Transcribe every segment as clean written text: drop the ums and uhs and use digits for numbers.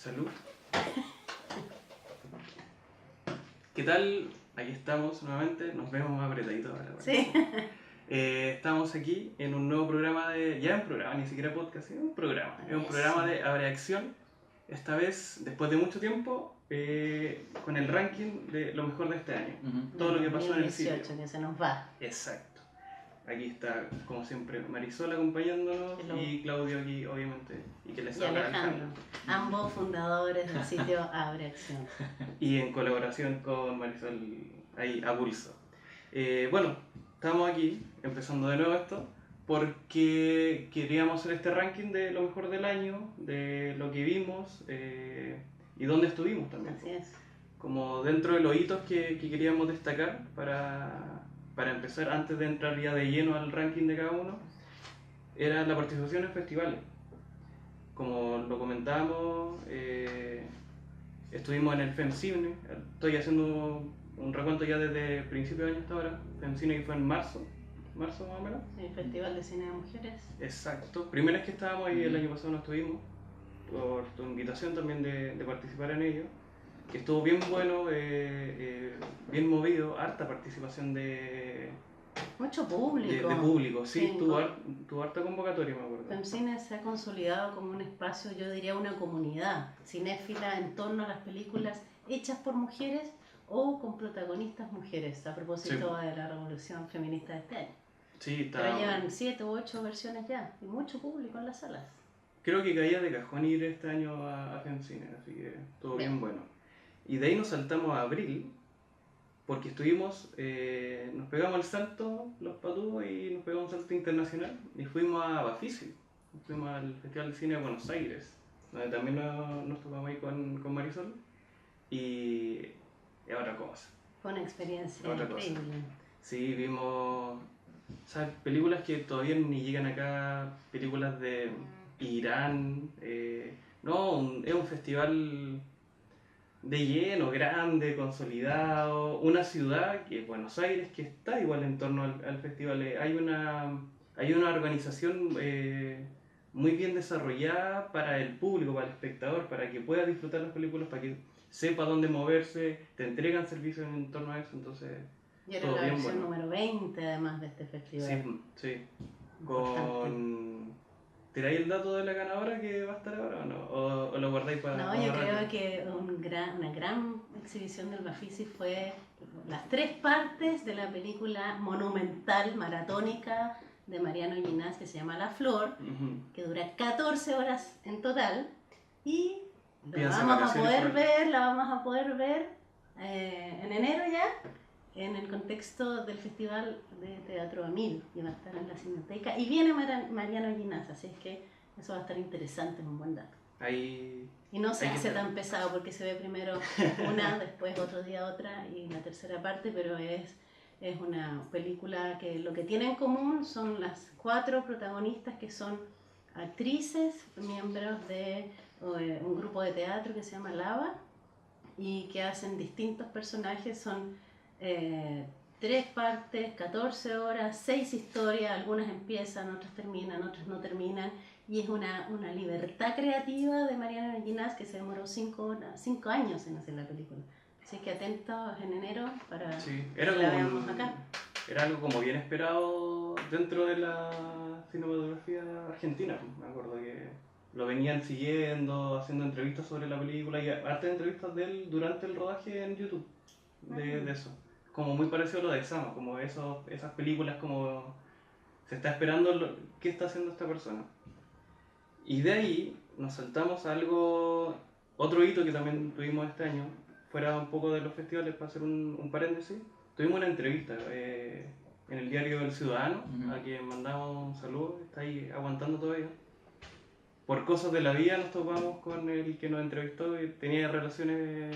Salud. ¿Qué tal? Aquí estamos nuevamente, nos vemos más apretaditos ahora. Bueno. Sí. Estamos aquí en un nuevo programa de... Ya un programa, ni siquiera podcast, es un programa. Es un programa de Abre Acción. Esta vez, después de mucho tiempo, con el ranking de lo mejor de este año. Todo lo que pasó en el sitio. 2018 que se nos va. Exacto. Aquí está, como siempre, Marisol acompañándonos. Hello. Y Claudio aquí, obviamente. Y que les Y habla Alejandro. Ambos fundadores del sitio Abre Acción. Y en colaboración con Marisol ahí a pulso. Bueno, estamos aquí empezando de nuevo esto porque queríamos hacer este ranking de lo mejor del año, de lo que vimos y dónde estuvimos también. Así es. Como dentro de los hitos que queríamos destacar para empezar, antes de entrar ya de lleno al ranking de cada uno, era la participación en festivales. Como lo comentábamos, estuvimos en el FEMCINE, estoy haciendo un recuento ya desde principio de año hasta ahora. FEMCINE que fue en marzo más o menos. El Festival de Cine de Mujeres. Exacto, primera vez que estábamos ahí, el año pasado no estuvimos, por tu invitación también de participar en ello, que estuvo bien bueno, bien movido, harta participación de Mucho público. De público, sí, Sí, tuvo harta convocatoria, me acuerdo. FEMCINE se ha consolidado como un espacio, yo diría una comunidad cinéfila en torno a las películas hechas por mujeres o con protagonistas mujeres, a propósito de la revolución feminista de este año. Sí, está... Pero llevan 7 u 8 versiones ya, y mucho público en las salas. Creo que caía de cajón ir este año a FEMCINE, así que estuvo bien bueno. Y de ahí nos saltamos a abril, porque estuvimos, nos pegamos el salto, los patúos, y nos pegamos un salto internacional, y fuimos a Bafisi, fuimos al Festival de Cine de Buenos Aires, donde también nos tocamos ahí con Marisol, y es otra cosa. Fue una experiencia Otra increíble. cosa. Sí, vimos, ¿sabes? Películas que todavía ni llegan acá, películas de Irán, es un festival de lleno, grande, consolidado, una ciudad que es Buenos Aires, que está igual en torno al festival. Hay una organización muy bien desarrollada para el público, para el espectador, para que pueda disfrutar las películas, para que sepa dónde moverse, te entregan servicios en torno a eso, entonces... Y era la versión número 20 además de este festival. Sí. ¿Tiráis el dato de la ganadora que va a estar ahora o no? ¿O lo guardáis para...? No, yo creo que una gran exhibición del Bafisi fue las 3 partes de la película monumental, maratónica de Mariano Ginás, que se llama La Flor, que dura 14 horas en total, y la vamos a poder ver en enero ya, en el contexto del Festival de Teatro Emil, que va a estar en la Cineteca, y viene Mariano Ginás, así es que eso va a estar interesante, es un buen dato. Ahí... Y no se hace tan pesado porque se ve primero una, después otro día otra y la tercera parte, pero es una película que lo que tiene en común son las 4 protagonistas que son actrices, miembros de un grupo de teatro que se llama Lava y que hacen distintos personajes, son 3 partes, 14 horas, 6 historias, algunas empiezan, otras terminan, otras no terminan, y es una libertad creativa de Mariano Ginás que se demoró 5 años en hacer la película. Así que atentos en enero para que la veamos acá. Era algo como bien esperado dentro de la cinematografía argentina. Me acuerdo que lo venían siguiendo, haciendo entrevistas sobre la película y hartas entrevistas de él durante el rodaje en YouTube de eso. Como muy parecido a lo de Sama, como esas películas como se está esperando qué está haciendo esta persona. Y de ahí nos saltamos a otro hito que también tuvimos este año, fuera un poco de los festivales, para hacer un paréntesis. Tuvimos una entrevista en el diario El Ciudadano, a quien mandamos un saludo, está ahí aguantando todavía. Por cosas de la vida nos topamos con el que nos entrevistó y tenía relaciones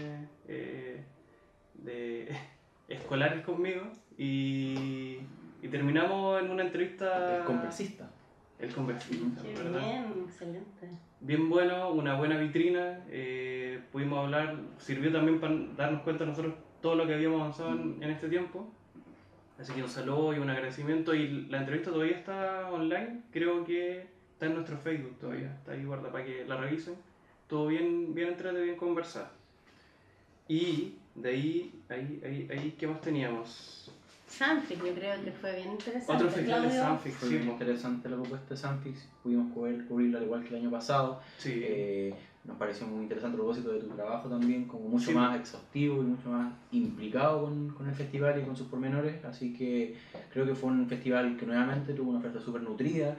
escolares conmigo y terminamos en una entrevista... El conversista. El conversista, Qué ¿verdad? bien, excelente. Bien bueno, una buena vitrina, pudimos hablar, sirvió también para darnos cuenta nosotros todo lo que habíamos avanzado en este tiempo. Así que un saludo y un agradecimiento, y la entrevista todavía está online, creo que está en nuestro Facebook todavía, está ahí guarda para que la revisen. estuvo bien, bien entretenido, bien conversado. Y de ahí, ¿qué más teníamos? Sanfic, yo creo que fue bien interesante. Otro festival de Claudio. Sanfic, Fue sí, bien interesante la propuesta de Sanfic, pudimos cubrirla al igual que el año pasado. sí. Nos pareció muy interesante a propósito de tu trabajo también, como mucho Sí. más exhaustivo y mucho más implicado con el festival y con sus pormenores, así que creo que fue un festival que nuevamente tuvo una oferta súper nutrida,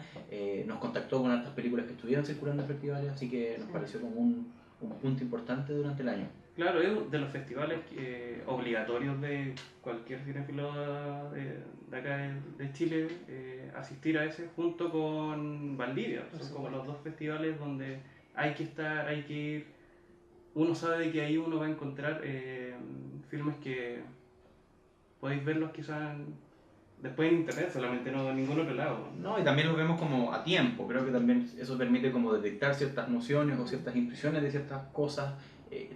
nos contactó con otras películas que estuvieron circulando en festivales, así que nos pareció como un punto importante durante el año. Claro, es de los festivales obligatorios de cualquier cinéfilo de acá de Chile asistir a ese junto con Valdivia. Son como los dos festivales donde hay que estar, hay que ir. Uno sabe de que ahí uno va a encontrar filmes que podéis verlos quizás después en internet, solamente no en ningún otro lado. No, y también lo vemos como a tiempo, creo que también eso permite como detectar ciertas nociones o ciertas impresiones de ciertas cosas,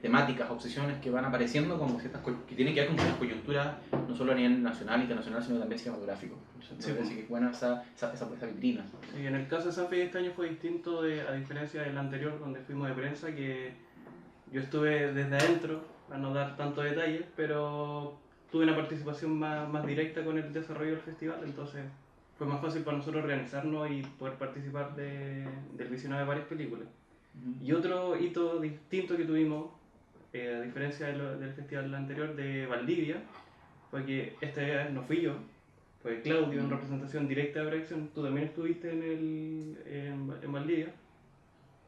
temáticas, obsesiones que van apareciendo como ciertas que tienen que ver con ciertas coyunturas, no solo a nivel nacional, internacional, sino también cinematográfico. Entonces, me parece que es buena esa vitrina. Sí, en el caso de Sanfi este año fue distinto a diferencia del anterior donde fuimos de prensa, que yo estuve desde adentro, a no dar tantos detalles, pero tuve una participación más directa con el desarrollo del festival, entonces fue más fácil para nosotros organizarnos y poder participar del visionado de varias películas. Y otro hito distinto que tuvimos, a diferencia del festival anterior de Valdivia, fue que esta vez no fui yo, fue Claudio en representación directa de Proyección. Tú también estuviste en Valdivia,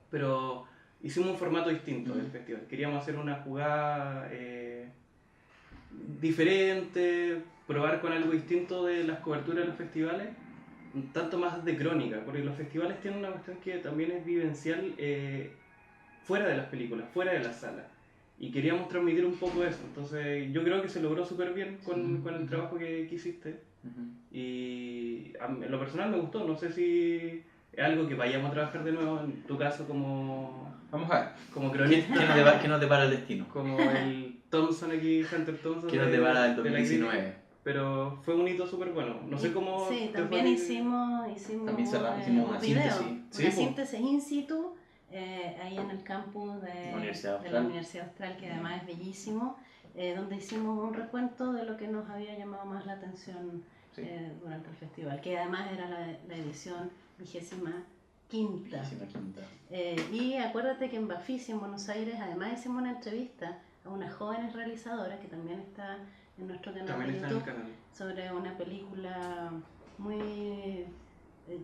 pero hicimos un formato distinto del festival. Queríamos hacer una jugada diferente, probar con algo distinto de las coberturas de los festivales, un tanto más de crónica, porque los festivales tienen una cuestión que también es vivencial fuera de las películas, fuera de las salas. Y queríamos transmitir un poco eso, entonces yo creo que se logró súper bien con el trabajo que hiciste. Y en lo personal me gustó, no sé si es algo que vayamos a trabajar de nuevo, en tu caso como... Vamos a ver, como cronista. ¿Qué nos depara el destino? Como el Thompson aquí, Hunter Thompson. ¿Qué nos depara el 2019? Pero fue un hito súper bueno, no sé cómo... Sí, también hicimos también hicimos una un video, síntesis. una síntesis in situ, ahí en el campus de la Universidad Austral, que además es bellísimo, donde hicimos un recuento de lo que nos había llamado más la atención durante el festival, que además era la edición 25ª. Y acuérdate que en Bafisi, en Buenos Aires, además hicimos una entrevista a unas jóvenes realizadoras, que también está en nuestro canal de YouTube, sobre una película muy...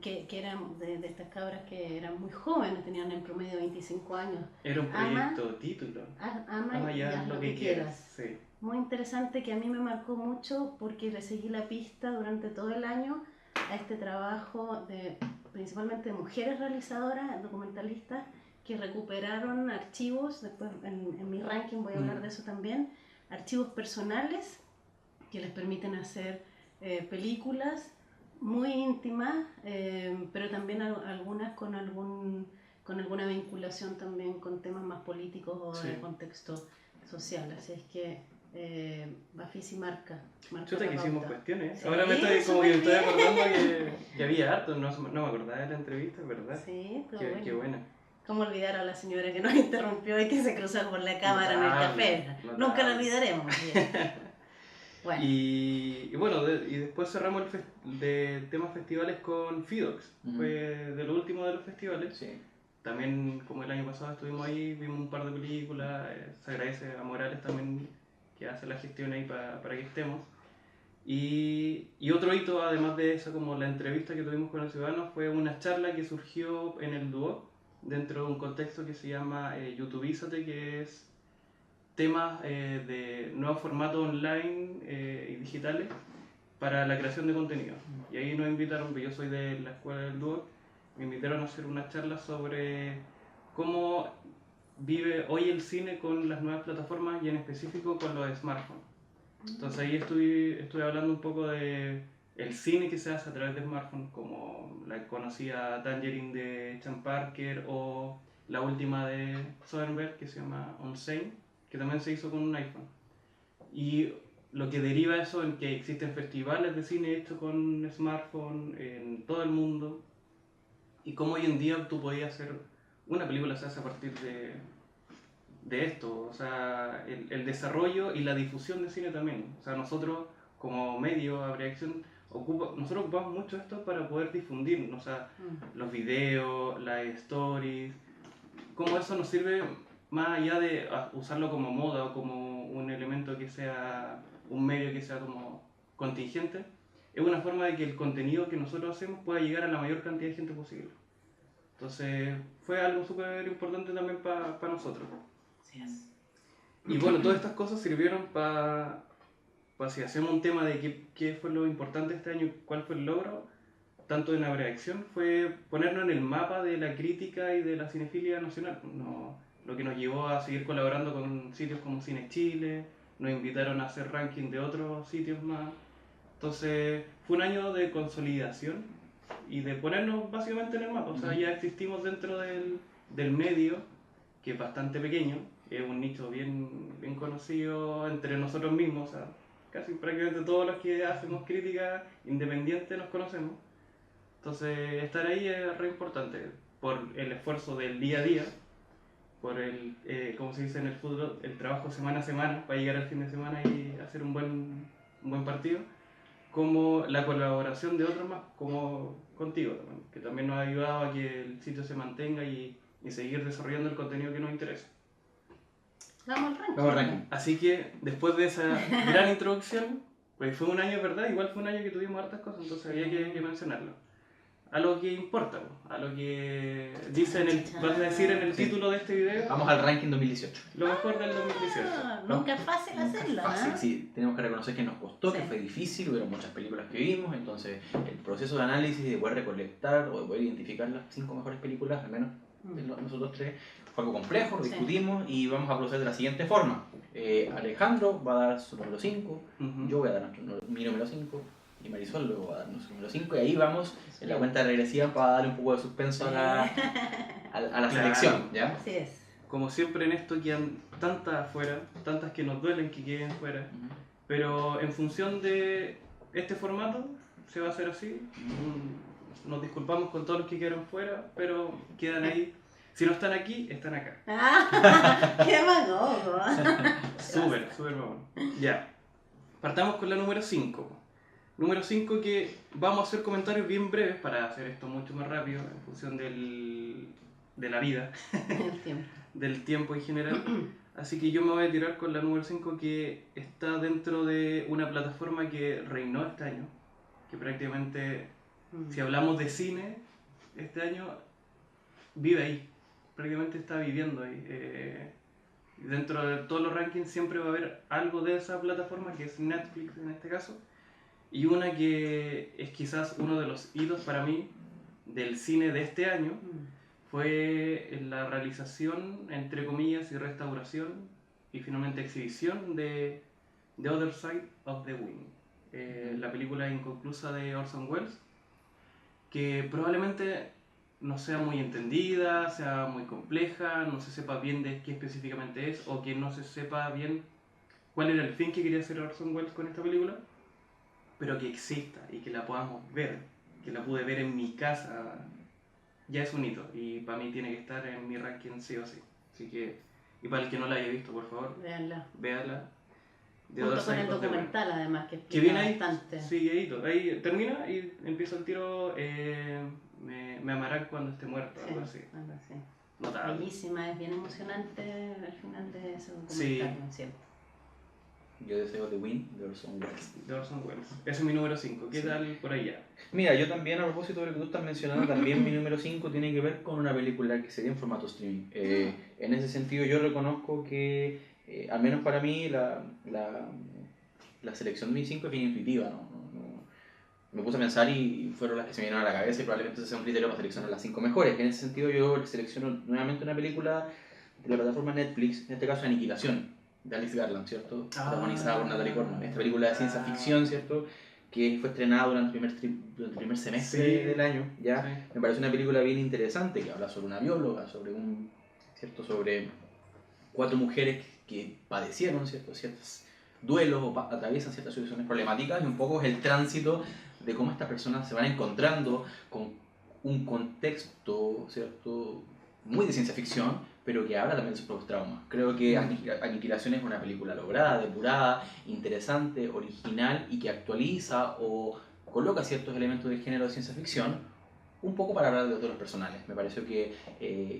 que eran de estas cabras que eran muy jóvenes, tenían en promedio 25 años. Era un proyecto título. Ama y haz lo que quieras. Sí. Muy interesante, que a mí me marcó mucho porque le seguí la pista durante todo el año a este trabajo principalmente de mujeres realizadoras, documentalistas, que recuperaron archivos, después en mi ranking voy a hablar de eso también, archivos personales que les permiten hacer películas muy íntimas, pero también algunas con alguna vinculación también con temas más políticos o de contexto social, así es que Bafisi marca Chuta, que hicimos cuestiones. Sí, ahora me estoy acordando que había harto, no me acordaba de la entrevista, ¿verdad? Sí, qué buena. ¿Cómo olvidar a la señora que nos interrumpió y que se cruzó por la cámara en el café? Nunca la olvidaremos. Bueno. Y bueno, y después cerramos de temas festivales con Fidox. Fue de lo último de los festivales. Sí. También, como el año pasado estuvimos ahí, vimos un par de películas. Se agradece a Morales también, que hace la gestión ahí para que estemos. Y otro hito, además de eso, como la entrevista que tuvimos con el ciudadano, fue una charla que surgió en el Duoc, dentro de un contexto que se llama YouTubeízate, que es temas de nuevos formatos online y digitales para la creación de contenido. Y ahí nos invitaron, porque yo soy de la escuela del Duoc, me invitaron a hacer una charla sobre cómo vive hoy el cine con las nuevas plataformas y en específico con los smartphones. Entonces ahí estuve hablando un poco de el cine que se hace a través de smartphones, como la conocida Tangerine de Chan Parker o la última de Soderbergh que se llama On Scene, que también se hizo con un iPhone. Y lo que deriva eso en que existen festivales de cine hechos con smartphone en todo el mundo, y cómo hoy en día tú podías hacer una película se hace a partir de esto, o sea, el desarrollo y la difusión de cine también. O sea, nosotros como medio, Abreacción, nosotros ocupamos mucho esto para poder difundir, o sea, los videos, las stories, cómo eso nos sirve más allá de usarlo como moda o como un elemento que sea, un medio que sea como contingente, es una forma de que el contenido que nosotros hacemos pueda llegar a la mayor cantidad de gente posible. Entonces fue algo súper importante también para nosotros. Así es. Y bueno, todas estas cosas sirvieron para si hacemos un tema de qué fue lo importante este año, cuál fue el logro, tanto en la Abreacción, fue ponernos en el mapa de la crítica y de la cinefilia nacional. Lo que nos llevó a seguir colaborando con sitios como Cine Chile, nos invitaron a hacer ranking de otros sitios más. Entonces fue un año de consolidación y de ponernos básicamente en el mapa. O sea, ya existimos dentro del medio, que es bastante pequeño, es un nicho bien conocido entre nosotros mismos. O sea, casi prácticamente todos los que hacemos crítica independiente nos conocemos. Entonces estar ahí es re importante por el esfuerzo del día a día, por como se dice en el fútbol, el trabajo semana a semana para llegar al fin de semana y hacer un buen partido, como la colaboración de otros más, como contigo también, que también nos ha ayudado a que el sitio se mantenga y seguir desarrollando el contenido que nos interesa. Vamos al ranking. Vamos al ranking. Así que después de esa gran introducción, pues fue un año, ¿verdad? Igual fue un año que tuvimos hartas cosas, entonces había que mencionarlo. A lo que importa, a lo que dice vas a decir en el título de este video. Vamos al ranking 2018. Lo mejor del 2018. Nunca es fácil hacerlo, Fácil, ¿eh? sí, tenemos que reconocer que nos costó, Sí. que fue difícil, hubieron muchas películas que vimos, entonces el proceso de análisis, de poder recolectar o de poder identificar las 5 mejores películas, al menos de nosotros 3, fue algo complejo, lo discutimos y vamos a proceder de la siguiente forma. Alejandro va a dar su número 5, yo voy a dar mi número 5 y Marisol luego va a darnos su número 5 y ahí vamos en la cuenta regresiva para darle un poco de suspenso a la selección, ¿ya? Así es. Como siempre en esto quedan tantas afuera, tantas que nos duelen que queden fuera, pero en función de este formato se va a hacer así. Nos disculpamos con todos los que quedaron fuera, pero quedan ahí. Si no están aquí, están acá. ¡Qué demagogo! Súper mamón. Ya. Partamos con la número 5. Número 5, que vamos a hacer comentarios bien breves para hacer esto mucho más rápido en función de la vida, El tiempo. del tiempo en general. Así que yo me voy a tirar con la número 5, que está dentro de una plataforma que reinó este año, que prácticamente, si hablamos de cine, este año vive ahí, prácticamente está viviendo ahí. Dentro de todos los rankings siempre va a haber algo de esa plataforma, que es Netflix en este caso, y una que es quizás uno de los hitos para mí del cine de este año, fue la realización, entre comillas, y restauración y finalmente exhibición de The Other Side of the Wind, la película inconclusa de Orson Welles, que probablemente no sea muy entendida, sea muy compleja, no se sepa bien de qué específicamente es, o que no se sepa bien cuál era el fin que quería hacer Orson Welles con esta película, pero que exista y que la podamos ver, que la pude ver en mi casa, ya es un hito, y para mí tiene que estar en mi ranking sí o sí. Así que, y para el que no la haya visto, por favor, Véanla. véala. Junto con el documental, además, que Que viene explica ahí, bastante. seguidito. Ahí termina y empieza el tiro, me amarán cuando esté muerto, Sí, algo así. algo así. Notable. Bellísima, es bien emocionante al final de ese documental, Sí. ¿no es cierto? Yo deseo The Wind de Orson Welles. De Orson Welles. Ese es mi número 5. ¿Qué tal por allá? Mira, yo también, a propósito de lo que tú estás mencionando, también mi número 5 tiene que ver con una película que sería en formato streaming. En ese sentido, yo reconozco que, al menos para mí, la selección de mi 5 es bien intuitiva, ¿no? Me puse a pensar y fueron las que se me vinieron a la cabeza y probablemente ese sea un criterio para seleccionar las 5 mejores. En ese sentido, yo selecciono nuevamente una película de la plataforma Netflix, en este caso Aniquilación, de Alex Garland, ¿cierto? Protagonizada por Natalie Portman. Esta película de ciencia ficción, ¿cierto? Que fue estrenada durante el primer semestre del año, ¿ya? Sí. Me parece una película bien interesante que habla sobre una bióloga, sobre sobre 4 mujeres que padecieron, ¿cierto? Ciertos duelos o atraviesan ciertas situaciones problemáticas, y un poco es el tránsito de cómo estas personas se van encontrando con un contexto, ¿cierto? muy de ciencia ficción, pero que habla también de sus propios traumas. Creo que Aniquilación es una película lograda, depurada, interesante, original y que actualiza o coloca ciertos elementos del género de ciencia ficción un poco para hablar de otros personales. Me pareció que,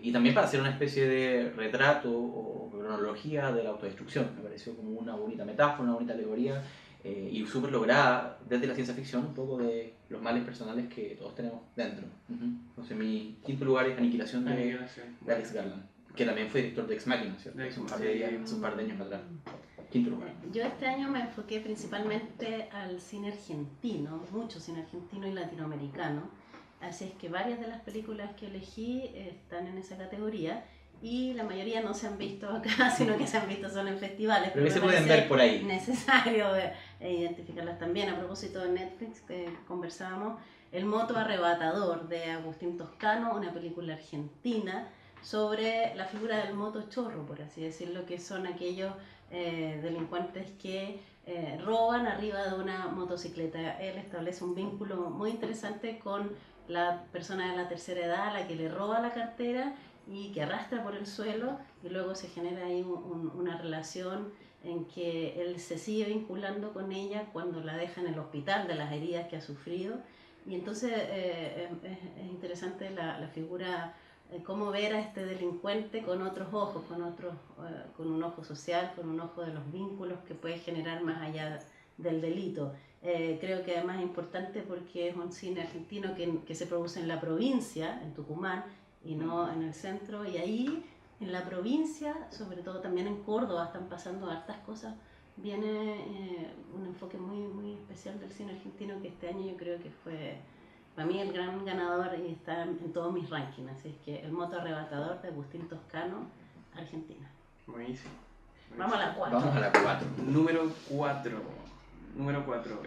y también para hacer una especie de retrato o cronología de la autodestrucción. Me pareció como una bonita metáfora, una bonita alegoría y súper lograda desde la ciencia ficción, un poco de los males personales que todos tenemos dentro. Entonces mi quinto lugar es Aniquilación de Alex Garland, que también fue director de Ex Machina, ¿cierto? Hace un par de años atrás. Quinto lugar. Yo este año me enfoqué principalmente al cine argentino, mucho cine argentino y latinoamericano. Así es que varias de las películas que elegí están en esa categoría y la mayoría no se han visto acá, sino que se han visto solo en festivales. Pero que se pueden ver por ahí. Necesario identificarlas también. A propósito de Netflix, que conversábamos, El moto arrebatador de Agustín Toscano, una película argentina sobre la figura del moto chorro, por así decirlo, que son aquellos delincuentes que roban arriba de una motocicleta. Él establece un vínculo muy interesante con la persona de la tercera edad a la que le roba la cartera y que arrastra por el suelo, y luego se genera ahí una relación en que él se sigue vinculando con ella cuando la deja en el hospital de las heridas que ha sufrido. Y entonces es interesante la figura, cómo ver a este delincuente con otros ojos, con un ojo social, con un ojo de los vínculos que puede generar más allá del delito. Creo que además es importante porque es un cine argentino que se produce en la provincia, en Tucumán, y no en el centro, y ahí en la provincia, sobre todo también en Córdoba, están pasando hartas cosas. Viene un enfoque muy, muy especial del cine argentino que este año yo creo que fue para mí el gran ganador y está en todos mis rankings. Así es que El moto arrebatador de Agustín Toscano, Argentina. Buenísimo. Vamos a la 4. Vamos a la 4. Número 4.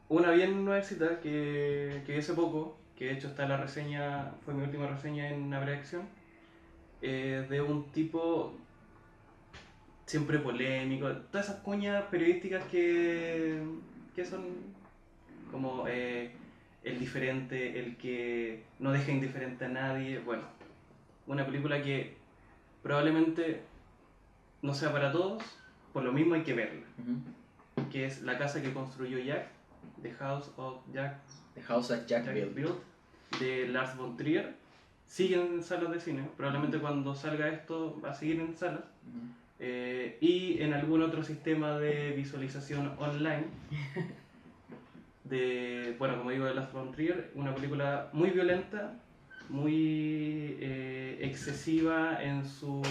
Una bien nuevecita que vi hace poco, que de hecho está la reseña, fue mi última reseña en Habrá Acción, de un tipo siempre polémico, todas esas cuñas periodísticas que son como el diferente, el que no deja indiferente a nadie. Bueno, una película que probablemente no sea para todos, por lo mismo hay que verla. Que es La casa que construyó Jack, The House of Jack, Built, de Lars von Trier. Sigue en salas de cine, probablemente cuando salga esto va a seguir en salas. Y en algún otro sistema de visualización online. Como digo, de Lars von Trier, una película muy violenta, muy excesiva en su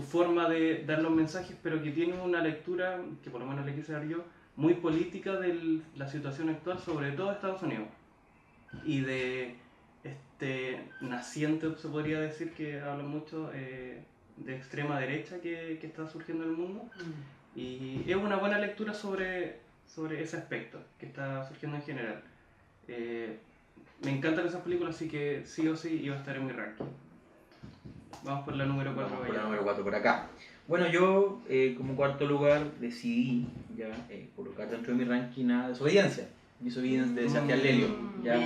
forma de dar los mensajes, pero que tiene una lectura, que por lo menos le quise dar yo, muy política de la situación actual, sobre todo de Estados Unidos, y de este naciente, se podría decir, que habla mucho de extrema derecha que está surgiendo en el mundo, y es una buena lectura sobre ese aspecto que está surgiendo en general. Me encantan esas películas, así que sí o sí iba a estar en mi ranking. Vamos por la número 4. Vamos por la número 4 por acá. Bueno, yo como cuarto lugar decidí ya colocar dentro de mi ranking a Desobediencia. Disobedience de Sebastián Lelio. ¿Ya?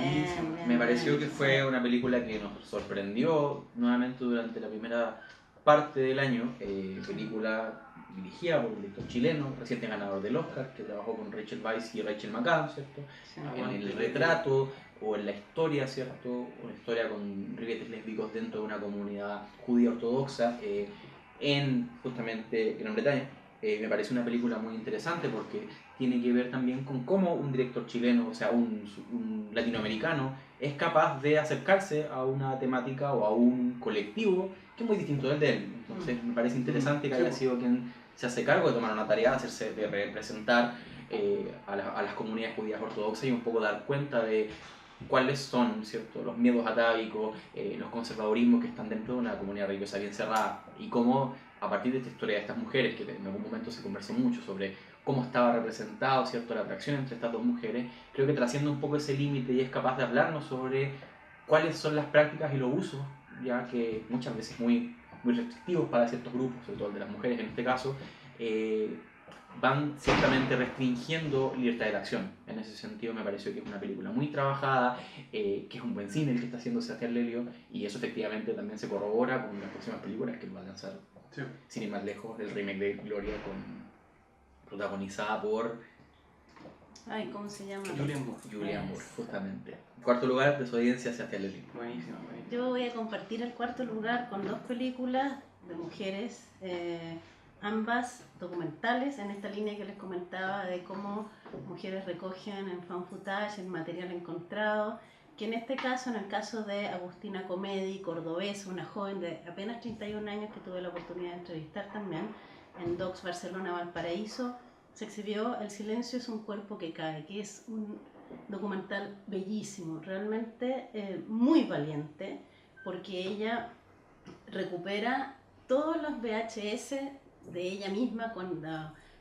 Me pareció que fue una película que nos sorprendió nuevamente durante la primera parte del año. Película dirigida por un director chileno, reciente ganador del Oscar, que trabajó con Rachel Weisz y Rachel McAdams, ¿cierto? En el retrato o en la historia, ¿cierto? Una historia con ribetes lésbicos dentro de una comunidad judía ortodoxa en justamente Gran Bretaña. Me parece una película muy interesante porque tiene que ver también con cómo un director chileno, o sea, un latinoamericano, es capaz de acercarse a una temática o a un colectivo que es muy distinto del de él. Entonces me parece interesante que haya sido quien se hace cargo de tomar una tarea, de representar a las comunidades judías ortodoxas y un poco dar cuenta de cuáles son, ¿cierto?, los miedos atávicos, los conservadurismos que están dentro de una comunidad religiosa bien cerrada, y cómo a partir de esta historia de estas mujeres, que en algún momento se conversó mucho sobre cómo estaba representado, ¿cierto?, la atracción entre estas dos mujeres, creo que trasciende un poco ese límite y es capaz de hablarnos sobre cuáles son las prácticas y los usos, ya que muchas veces muy restrictivos para ciertos grupos, sobre todo el de las mujeres en este caso, van ciertamente restringiendo libertad de acción. En ese sentido me pareció que es una película muy trabajada, que es un buen cine el que está haciendo Sebastián Lelio, y eso efectivamente también se corrobora con las próximas películas que él va a lanzar, Sí. sin ir más lejos, el remake de Gloria, protagonizada por Ay, ¿cómo se llama? Julianne Moore, justamente. Cuarto lugar, desobediencia Sebastián Lelio. Buenísimo, buenísimo. Yo voy a compartir el cuarto lugar con dos películas de mujeres, ambas documentales, en esta línea que les comentaba de cómo mujeres recogen en fan footage el material encontrado, que en este caso, en el caso de Agustina Comedi, cordobesa, una joven de apenas 31 años que tuve la oportunidad de entrevistar también, en Docs Barcelona Valparaíso, se exhibió El silencio es un cuerpo que cae, que es un documental bellísimo, realmente muy valiente, porque ella recupera todos los VHS de ella misma cuando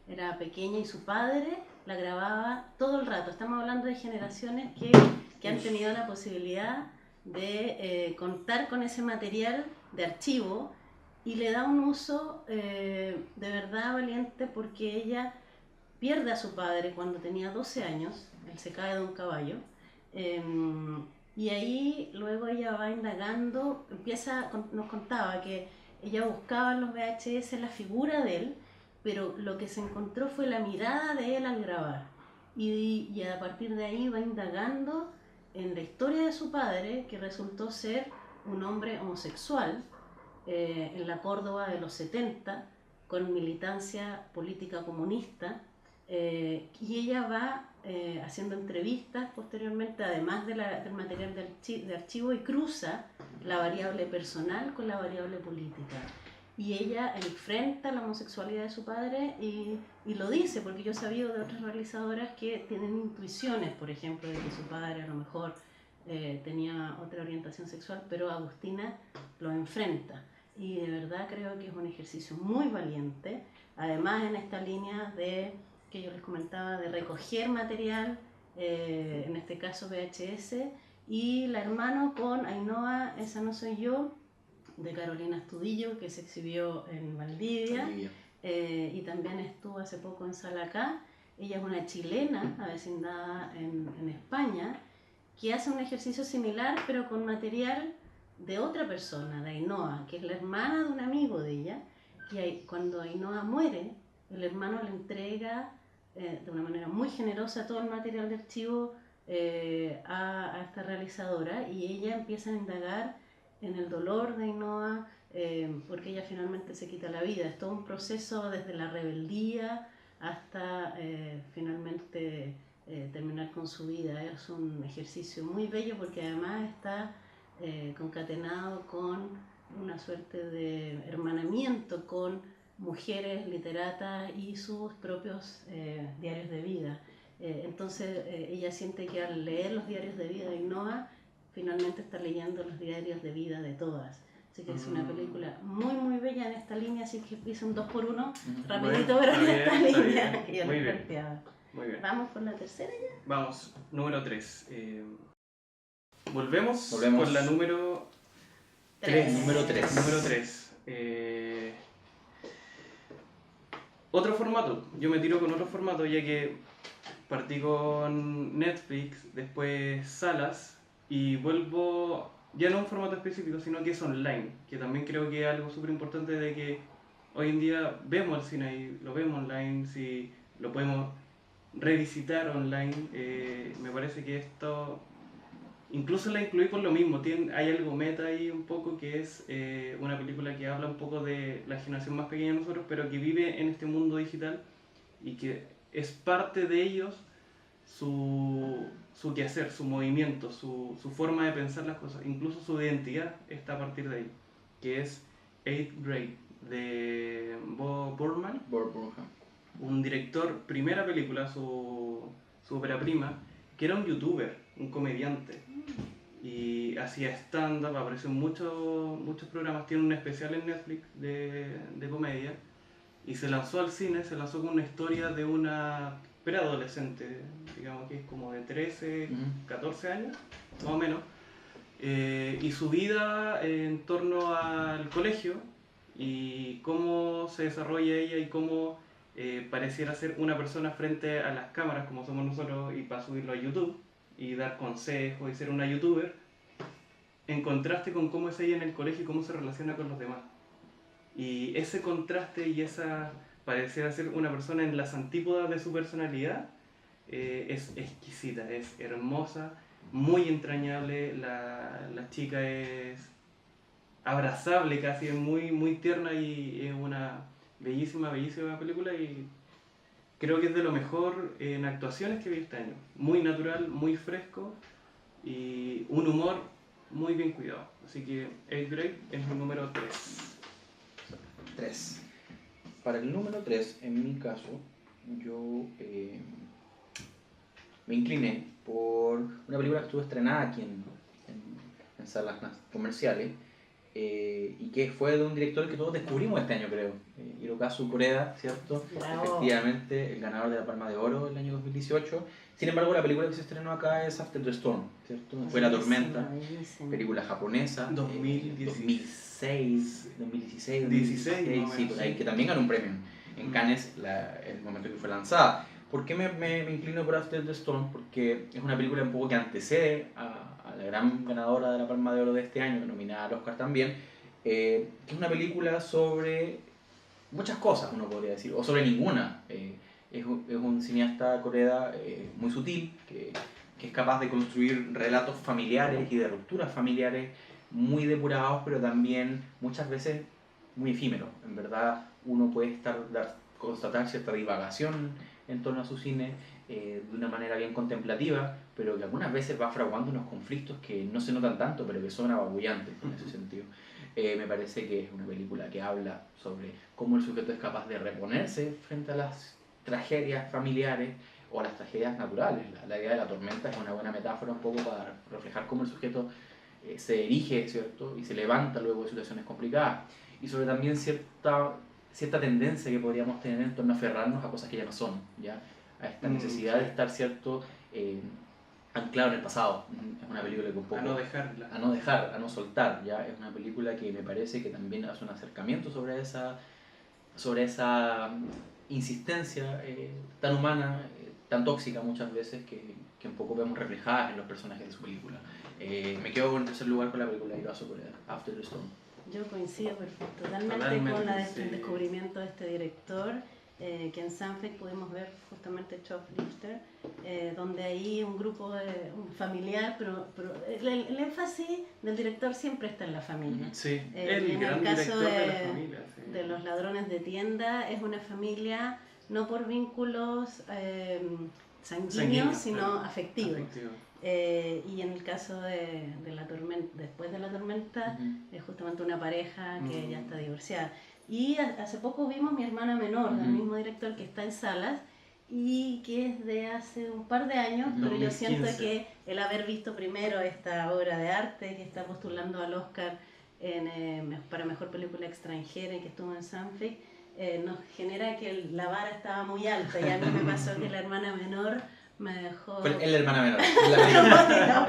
era pequeña y su padre la grababa todo el rato. Estamos hablando de generaciones que han tenido la posibilidad de contar con ese material de archivo y le da un uso de verdad valiente porque ella pierde a su padre cuando tenía 12 años, él se cae de un caballo, y ahí luego ella va indagando, nos contaba que ella buscaba en los VHS la figura de él, pero lo que se encontró fue la mirada de él al grabar, y a partir de ahí va indagando en la historia de su padre, que resultó ser un hombre homosexual, en la Córdoba de los 70, con militancia política comunista, y ella va haciendo entrevistas posteriormente, además del material de archivo, y cruza la variable personal con la variable política. Y ella enfrenta la homosexualidad de su padre y lo dice, porque yo he sabido de otras realizadoras que tienen intuiciones, por ejemplo, de que su padre a lo mejor tenía otra orientación sexual, pero Agustina lo enfrenta. Y de verdad creo que es un ejercicio muy valiente, además en esta línea que yo les comentaba, de recoger material, en este caso VHS, y La hermano con Ainhoa, esa no soy yo, de Carolina Estudillo, que se exhibió en Valdivia, y también estuvo hace poco en Salacá. Ella es una chilena avecindada en España, que hace un ejercicio similar, pero con material de otra persona, de Ainhoa, que es la hermana de un amigo de ella, que cuando Ainhoa muere, el hermano le entrega de una manera muy generosa todo el material de archivo a esta realizadora, y ella empieza a indagar en el dolor de Ainhoa, porque ella finalmente se quita la vida. Es todo un proceso desde la rebeldía hasta finalmente terminar con su vida. Es un ejercicio muy bello porque además está concatenado con una suerte de hermanamiento con mujeres literatas y sus propios diarios de vida. Entonces ella siente que al leer los diarios de vida de Ainhoa, finalmente está leyendo los diarios de vida de todas. Así que es una película muy muy bella en esta línea, así que hice un 2x1 rapidito, pero en esta línea que yo les planteaba. Muy bien. ¿Vamos por la tercera ya? Vamos, número 3. Volvemos Volvemos con la número 3. Número 3. Número 3. Otro formato. Yo me tiro con otro formato, ya que partí con Netflix, después Salas, y vuelvo ya no a un formato específico, sino que es online, que también creo que es algo súper importante, de que hoy en día vemos el cine y lo vemos online, si lo podemos revisitar online. Me parece que esto incluso la incluí por lo mismo. Hay algo meta ahí un poco, que es una película que habla un poco de la generación más pequeña de nosotros, pero que vive en este mundo digital y que es parte de ellos su quehacer, su movimiento, su forma de pensar las cosas, incluso su identidad está a partir de ahí, que es Eighth Grade, de Bo Burnham, un director, primera película, su ópera prima, que era un youtuber, un comediante, y hacía stand-up, apareció en muchos programas, tiene un especial en Netflix de comedia, y se lanzó al cine, se lanzó con una historia de una preadolescente, digamos que es como de 13, 14 años, más o menos, y su vida en torno al colegio, y cómo se desarrolla ella y cómo pareciera ser una persona frente a las cámaras como somos nosotros y para subirlo a YouTube y dar consejos y ser una youtuber, en contraste con cómo es ella en el colegio y cómo se relaciona con los demás. Y ese contraste y esa pareciera ser una persona en las antípodas de su personalidad, es exquisita, es hermosa, muy entrañable, la chica es abrazable casi, es muy, muy tierna y es una bellísima, bellísima película y creo que es de lo mejor en actuaciones que vi este año. Muy natural, muy fresco y un humor muy bien cuidado. Así que 8th Grade es mi número 3. 3. Para el número 3, en mi caso, yo me incliné por una película que estuvo estrenada aquí en salas comerciales y que fue de un director que todos descubrimos este año, creo, Hirokazu Koreeda, ¿cierto? Bravo. Efectivamente, el ganador de la Palma de Oro del año 2018. Sin embargo, la película que se estrenó acá es After the Storm, ¿cierto? Fue La Tormenta, película japonesa, 2016, 16, sí, por ahí, que también ganó un premio en Cannes el momento que fue lanzada. ¿Por qué me inclino por After the Storm? Porque es una película un poco que antecede a la gran ganadora de la Palma de Oro de este año, nominada al Oscar también, que es una película sobre muchas cosas, uno podría decir, o sobre ninguna. Es un cineasta Koreeda muy sutil, que es capaz de construir relatos familiares y de rupturas familiares muy depurados, pero también muchas veces muy efímeros. En verdad, uno puede constatar cierta divagación en torno a su cine de una manera bien contemplativa, pero que algunas veces va fraguando unos conflictos que no se notan tanto, pero que son apabullantes en ese sentido. Me parece que es una película que habla sobre cómo el sujeto es capaz de reponerse frente a las tragedias familiares o a las tragedias naturales. La idea de La Tormenta es una buena metáfora un poco para reflejar cómo el sujeto se erige, ¿cierto? Y se levanta luego de situaciones complicadas. Y sobre también cierta tendencia que podríamos tener en torno a aferrarnos a cosas que ya no son, ¿ya? A esta necesidad de estar, ¿cierto? Anclado en el pasado. Es una película que un poco... A no dejarla. A no dejar, a no soltar, ¿ya? Es una película que me parece que también hace un acercamiento sobre esa insistencia tan humana, tan tóxica muchas veces, que un poco vemos reflejadas en los personajes de su película. Me quedo en tercer lugar con la película de Hirokazu Koreeda, After the Storm. Yo coincido totalmente con el descubrimiento de este director, que en Sanfec pudimos ver justamente Shoplifter, donde ahí un grupo familiar, pero el énfasis del director siempre está en la familia. Sí, En el caso de la familia, sí. de Los ladrones de tienda, es una familia no por vínculos sanguíneos, sino afectivos. Y en el caso de la tormenta, después de La Tormenta, es justamente una pareja que ya está divorciada. Y hace poco vimos Mi hermana menor, del mismo director, que está en salas y que es de hace un par de años, pero yo siento que el haber visto primero esta obra de arte que está postulando al Oscar para Mejor Película Extranjera y que estuvo en Sanfec, nos genera que la vara estaba muy alta, y a mí me pasó que La hermana menor me dejó... Fue la hermana menor,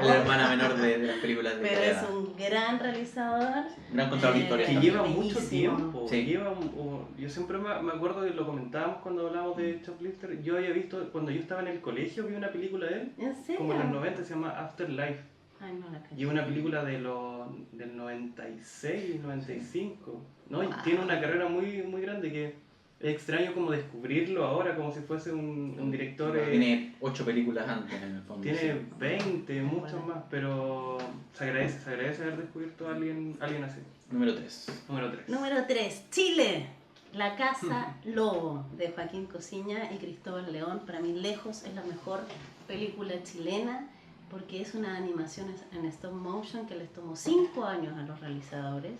la hermana menor de las películas de Pero Koreeda. es un gran realizador. Gran contador de historias. Que lleva mucho bellísimo. tiempo. Sí. Yo siempre me acuerdo que lo comentábamos cuando hablábamos de Shoplifter. Yo había visto, cuando yo estaba en el colegio, vi una película de él, ¿En serio? como en los 90, se llama Afterlife. Ay, no la caché. Y es una película del 96, 95. ¿No? Y Wow. tiene una carrera muy, muy grande que es extraño como descubrirlo ahora, como si fuese un director... Tiene 8 películas antes en el fondo. Tiene Sí. 20, muchos más, pero se agradece haber descubierto a alguien así. Número 3. Número 3. Número 3, Chile. La Casa Lobo, de Joaquín Cosiña y Cristóbal León. Para mí, lejos, es la mejor película chilena, porque es una animación en stop motion que les tomó 5 años a los realizadores,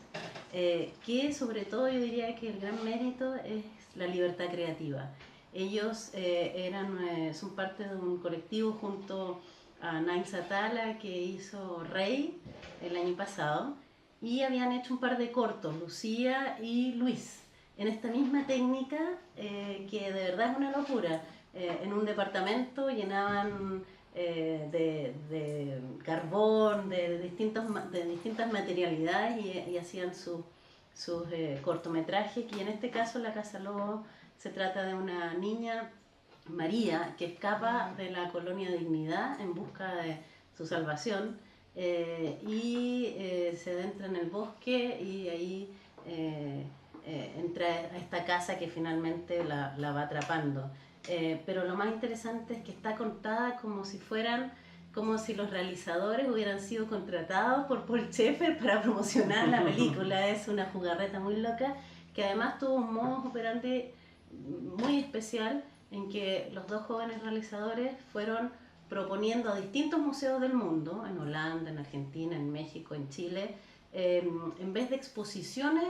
que sobre todo yo diría que el gran mérito es la libertad creativa. Ellos son parte de un colectivo junto a Nail Satala, que hizo Rey el año pasado, y habían hecho un par de cortos, Lucía y Luis, en esta misma técnica, que de verdad es una locura. En un departamento llenaban de carbón, de distintas materialidades, y hacían sus cortometrajes, y en este caso La Casa Lobo Se trata de una niña, María, que escapa de la colonia Dignidad en busca de su salvación y se adentra en el bosque y ahí entra a esta casa que finalmente la va atrapando. Pero lo más interesante es que está contada como si los realizadores hubieran sido contratados por Paul Schaeffer para promocionar la película. Es una jugarreta muy loca que además tuvo un modus operandi muy especial en que los dos jóvenes realizadores fueron proponiendo a distintos museos del mundo, en Holanda, en Argentina, en México, en Chile, en vez de exposiciones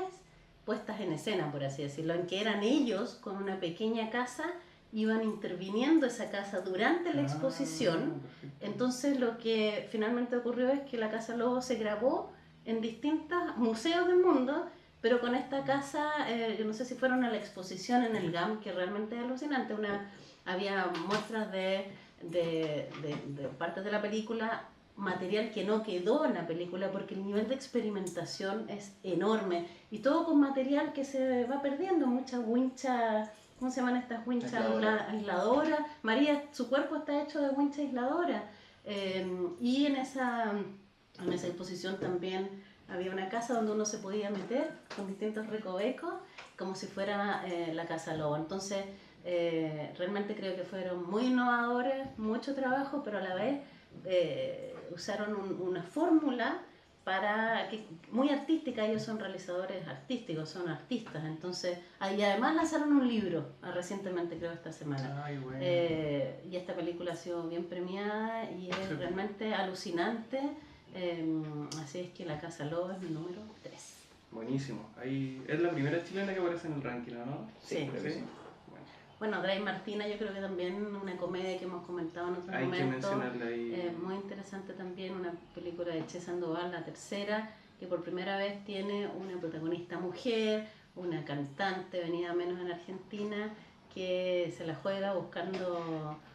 puestas en escena, por así decirlo, en que eran ellos con una pequeña casa, iban interviniendo esa casa durante la exposición. Entonces lo que finalmente ocurrió es que la Casa Lobo se grabó en distintos museos del mundo, pero con esta casa, yo no sé si fueron a la exposición en el GAM, que realmente es alucinante. Había muestras de partes de la película, material que no quedó en la película porque el nivel de experimentación es enorme y todo con material que se va perdiendo, muchas winchas, ¿cómo se llaman estas winchas aisladoras? María, su cuerpo está hecho de wincha aisladora y en esa exposición también había una casa donde uno se podía meter con distintos recovecos como si fuera la Casa Lobo. Entonces realmente creo que fueron muy innovadores, mucho trabajo, pero a la vez usaron una fórmula muy artística. Ellos son realizadores artísticos, son artistas. Entonces, y además lanzaron un libro recientemente, creo esta semana. Ay, bueno. Y esta película ha sido bien premiada y es realmente alucinante. Así es que La Casa Lobo es mi número 3. Buenísimo. Ahí es la primera chilena que aparece en el ranking, ¿no? Sí. ¿Sí? Bueno, Dray Martina, yo creo que también una comedia que hemos comentado en otro Hay momento. que mencionarla ahí. Muy interesante también, una película de Che Sandoval, la tercera, que por primera vez tiene una protagonista mujer, una cantante venida menos en Argentina, que se la juega buscando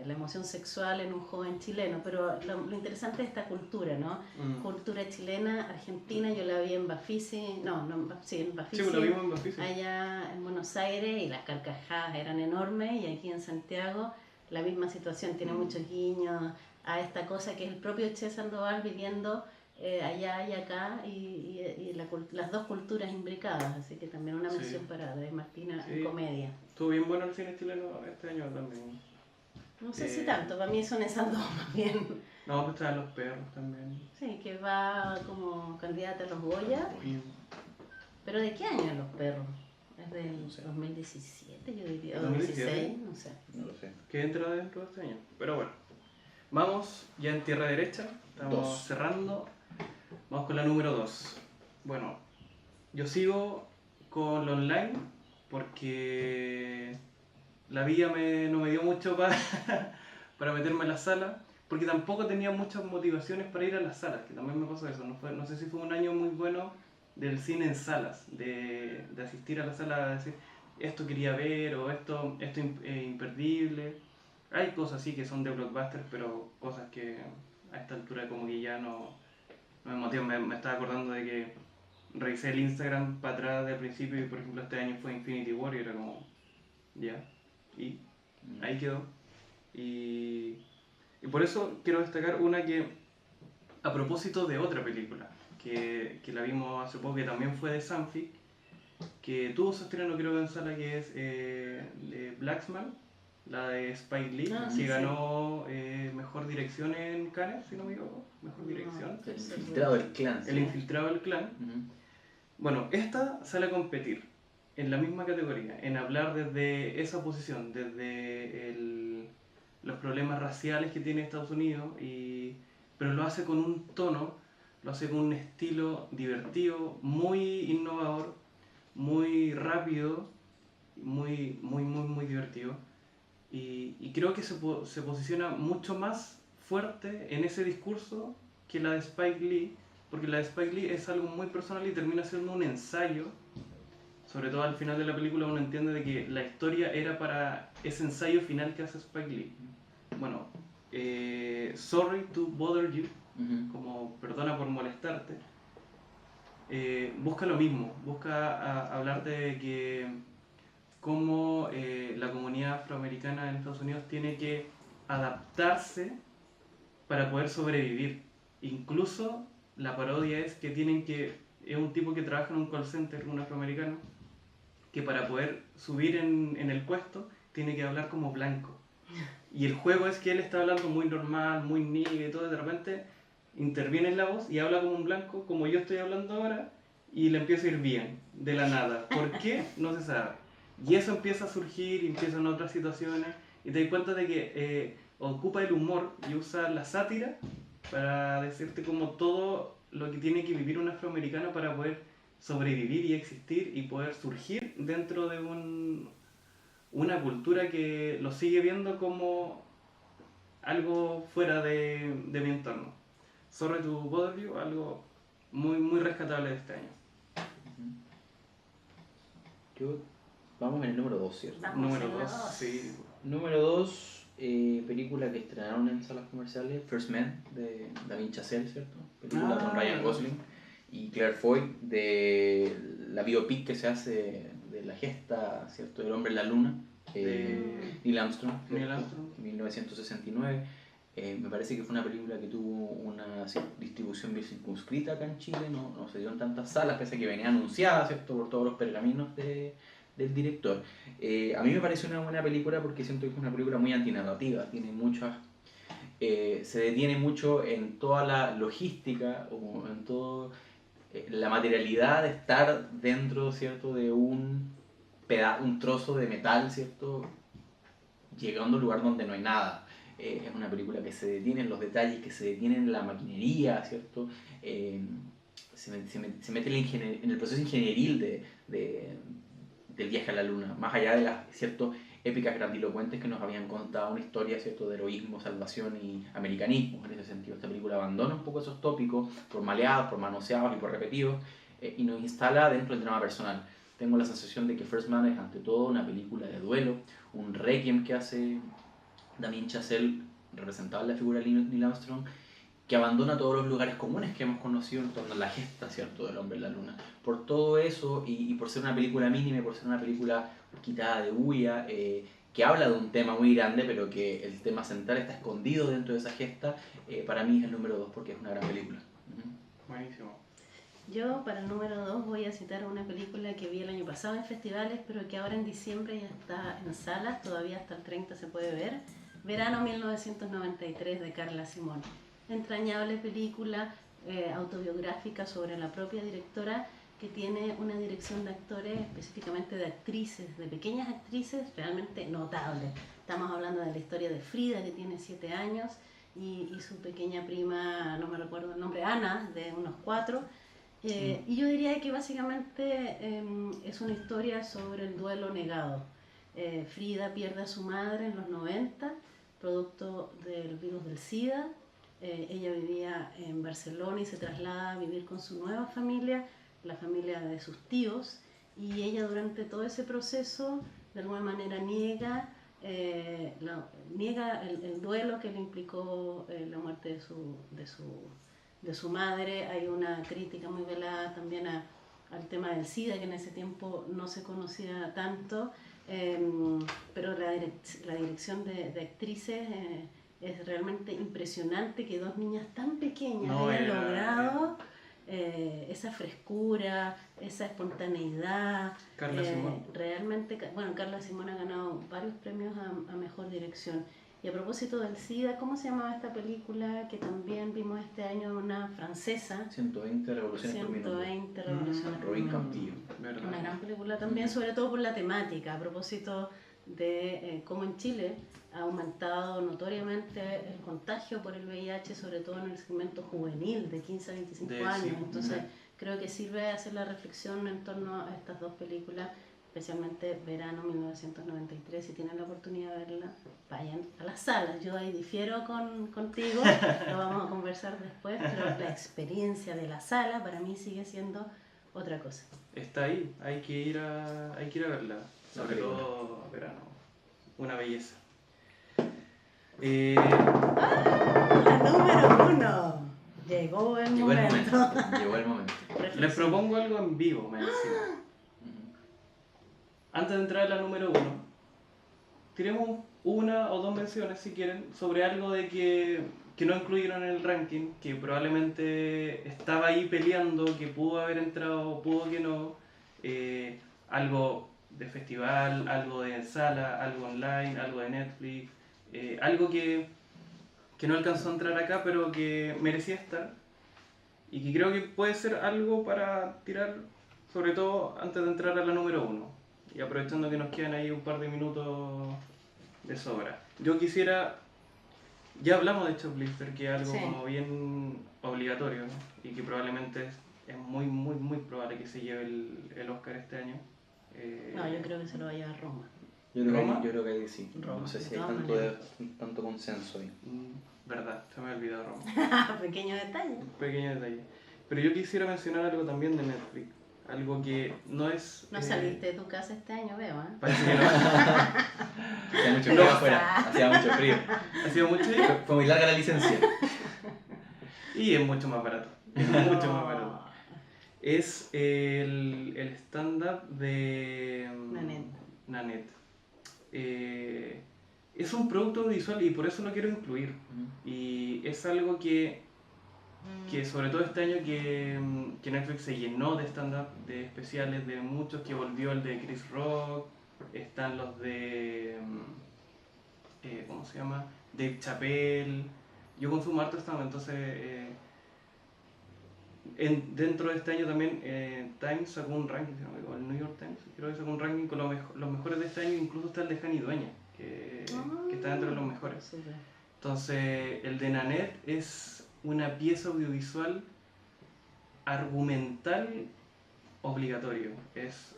la emoción sexual en un joven chileno. Pero lo interesante es esta cultura, ¿no? Cultura chilena, argentina. Yo la vi en Bafisi, en Bafisi, Sí, la vimos en Bafisi, allá en Buenos Aires, y las carcajadas eran enormes, y aquí en Santiago la misma situación, tiene muchos guiños a esta cosa que es el propio Che Sandoval viviendo allá y acá, y las dos culturas imbricadas, así que también una mención para Dray Martina en comedia. Estuvo bien bueno el cine chileno este año también. No sé si tanto, para mí son esas dos más bien. No, pues estaban Los Perros también. Sí, que va como candidata a los Goya. ¿Pero de qué año es Los Perros? Es del 2017, yo diría, o 2016, no sé. No lo sé. Que entra dentro de este año. Pero bueno, vamos ya en tierra derecha, estamos cerrando. Vamos con la número 2. Bueno, yo sigo con lo online porque la vida no me dio mucho para meterme en la sala, porque tampoco tenía muchas motivaciones para ir a las salas, que también me pasó eso. No sé si fue un año muy bueno del cine en salas, de asistir a la sala, de decir esto quería ver o esto es imperdible. Hay cosas así que son de blockbuster, pero cosas que a esta altura como que ya no me motivan. Me estaba acordando de que revisé el Instagram para atrás del principio y por ejemplo este año fue Infinity War y era como ya, y ahí quedó. Y por eso quiero destacar una que, a propósito de otra película que la vimos hace poco, que también fue de Sanfic, que tuvo su estreno creo en sala, que es de Blacksman, la de Spike Lee, que ganó mejor dirección en Cannes, si no me equivoco, mejor dirección. El infiltrado del clan. El infiltrado del clan. Bueno, esta sale a competir en la misma categoría, en hablar desde esa posición, desde los problemas raciales que tiene Estados Unidos, pero lo hace con un tono, lo hace con un estilo divertido, muy innovador, muy rápido, muy divertido. Y creo que se posiciona mucho más fuerte en ese discurso que la de Spike Lee, porque la de Spike Lee es algo muy personal y termina siendo un ensayo. Sobre todo al final de la película uno entiende de que la historia era para ese ensayo final que hace Spike Lee. Bueno, Sorry to Bother You, como perdona por molestarte, busca lo mismo, busca hablarte de que cómo la comunidad afroamericana en Estados Unidos tiene que adaptarse para poder sobrevivir. Incluso la parodia es que es un tipo que trabaja en un call center, un afroamericano, que para poder subir en el puesto tiene que hablar como blanco. Y el juego es que él está hablando muy normal, muy nigga y todo, y de repente interviene en la voz y habla como un blanco, como yo estoy hablando ahora, y le empieza a ir bien, de la nada. ¿Por qué? No se sabe. Y eso empieza a surgir y empiezan otras situaciones, y te das cuenta de que ocupa el humor y usa la sátira para decirte como todo lo que tiene que vivir un afroamericano para poder sobrevivir y existir y poder surgir dentro de una cultura que lo sigue viendo como algo fuera de mi entorno. Sorry to bother you, algo muy, muy rescatable de este año. Vamos en el número 2, ¿cierto? Vamos Número en la 2, dos. sí. Número 2, película que estrenaron en salas comerciales, First Man, de Damien Chazelle, ¿cierto? Película con Ryan Gosling y Claire Foy, de la biopic que se hace de la gesta, ¿cierto?, del hombre en la luna, Neil Armstrong, Neil Armstrong. 1969. Me parece que fue una película que tuvo una distribución bien circunscrita acá en Chile, no se dio en tantas salas, pese a que venía anunciada, ¿cierto?, por todos los pergaminos del director. A mí me parece una buena película porque siento que es una película muy antinarrativa, tiene muchas... se detiene mucho en toda la logística o en todo la materialidad de estar dentro, ¿cierto?, de un trozo de metal, ¿cierto?, llegando a un lugar donde no hay nada. Es una película que se detiene en los detalles, que se detiene en la maquinería, ¿cierto? Se mete en el proceso ingenieril del viaje a la luna, más allá de las, ¿cierto?, épicas grandilocuentes que nos habían contado una historia, ¿cierto?, de heroísmo, salvación y americanismo. En ese sentido, esta película abandona un poco esos tópicos por maleados, por manoseados y por repetidos, y nos instala dentro del drama personal. Tengo la sensación de que First Man es ante todo una película de duelo, un requiem que hace Damien Chazelle, representado en la figura de Neil Armstrong, que abandona todos los lugares comunes que hemos conocido en torno a la gesta, ¿cierto?, del hombre en la luna. Por todo eso, y por ser una película mínima, por ser una película quitada de bulla, que habla de un tema muy grande, pero que el tema central está escondido dentro de esa gesta, para mí es el número 2 porque es una gran película. Buenísimo. Yo para el número 2 voy a citar una película que vi el año pasado en festivales, pero que ahora en diciembre ya está en salas, todavía hasta el 30 se puede ver. Verano 1993 de Carla Simón. Entrañable película autobiográfica sobre la propia directora, que tiene una dirección de actores, específicamente de actrices, de pequeñas actrices realmente notables. Estamos hablando de la historia de Frida, que tiene 7 años, y su pequeña prima, no me recuerdo el nombre, Ana, de unos 4. Y yo diría que básicamente es una historia sobre el duelo negado. Frida pierde a su madre en los 90, producto del virus del SIDA. Ella vivía en Barcelona y se traslada a vivir con su nueva familia, la familia de sus tíos, y ella durante todo ese proceso de alguna manera niega el duelo que le implicó la muerte de su madre. Hay una crítica muy velada también al tema del SIDA, que en ese tiempo no se conocía tanto, pero la dirección de actrices es realmente impresionante, que 2 niñas tan pequeñas hayan logrado esa frescura, esa espontaneidad. Carla Simón. Realmente, bueno, Carla Simón ha ganado varios premios a mejor dirección. Y a propósito del SIDA, ¿cómo se llamaba esta película que también vimos este año, una francesa? 120 revoluciones por minuto. 120 revoluciones por Robin minuto. Campillo. Una gran película también, sobre todo por la temática, a propósito de cómo en Chile ha aumentado notoriamente el contagio por el VIH, sobre todo en el segmento juvenil de 15 a 25 años. Sí. Entonces, creo que sirve hacer la reflexión en torno a estas 2 películas, especialmente Verano 1993. Si tienen la oportunidad de verla, vayan a las salas. Yo ahí difiero contigo, lo vamos a conversar después, pero la experiencia de la sala para mí sigue siendo otra cosa. Está ahí, hay que ir a verla, sobre todo a verano. Una belleza. La número 1. Llegó el momento. Llegó el momento. Les propongo algo en vivo, me decía. antes de entrar a la número 1, tiremos una o dos menciones, si quieren, sobre algo de que no incluyeron en el ranking, que probablemente estaba ahí peleando, que pudo haber entrado, pudo que no. Algo de festival, algo de sala, algo online, algo de Netflix, algo que no alcanzó a entrar acá, pero que merecía estar. Y que creo que puede ser algo para tirar, sobre todo antes de entrar a la número 1. Y aprovechando que nos quedan ahí un par de minutos de sobra. Yo quisiera, ya hablamos de Shoplifter, que es algo Sí. como bien obligatorio, ¿no? Y que probablemente es muy, muy, muy probable que se lleve el Oscar este año. No, yo creo que se lo va a llevar Roma. ¿Roma? Yo creo que ahí sí. Roma, No sé de si hay todas tanto, maneras. tanto consenso ahí. Verdad, se me ha olvidado Roma. Pequeño detalle. Un pequeño detalle. Pero yo quisiera mencionar algo también de Netflix. Algo que no es... No saliste de tu casa este año, veo, ¿eh? Parece que no. Hacía mucho frío afuera. Hacía mucho frío. Ha sido mucho Fue muy larga la licencia. y es mucho más barato. Es mucho más barato. Es el stand-up de Nanette. Es un producto audiovisual y por eso lo quiero incluir. Y es algo que sobre todo este año que Netflix se llenó de stand-up, de especiales, de muchos, que volvió el de Chris Rock, están los de, ¿cómo se llama? Dave Chappelle. Yo consumo harto stand-up, entonces dentro de este año también Times sacó un ranking, el New York Times creo que sacó un ranking con los mejores de este año, incluso está el de Jani Dueña, que está dentro de los mejores. Súper. Entonces, el de Nanette es una pieza audiovisual argumental obligatorio. Es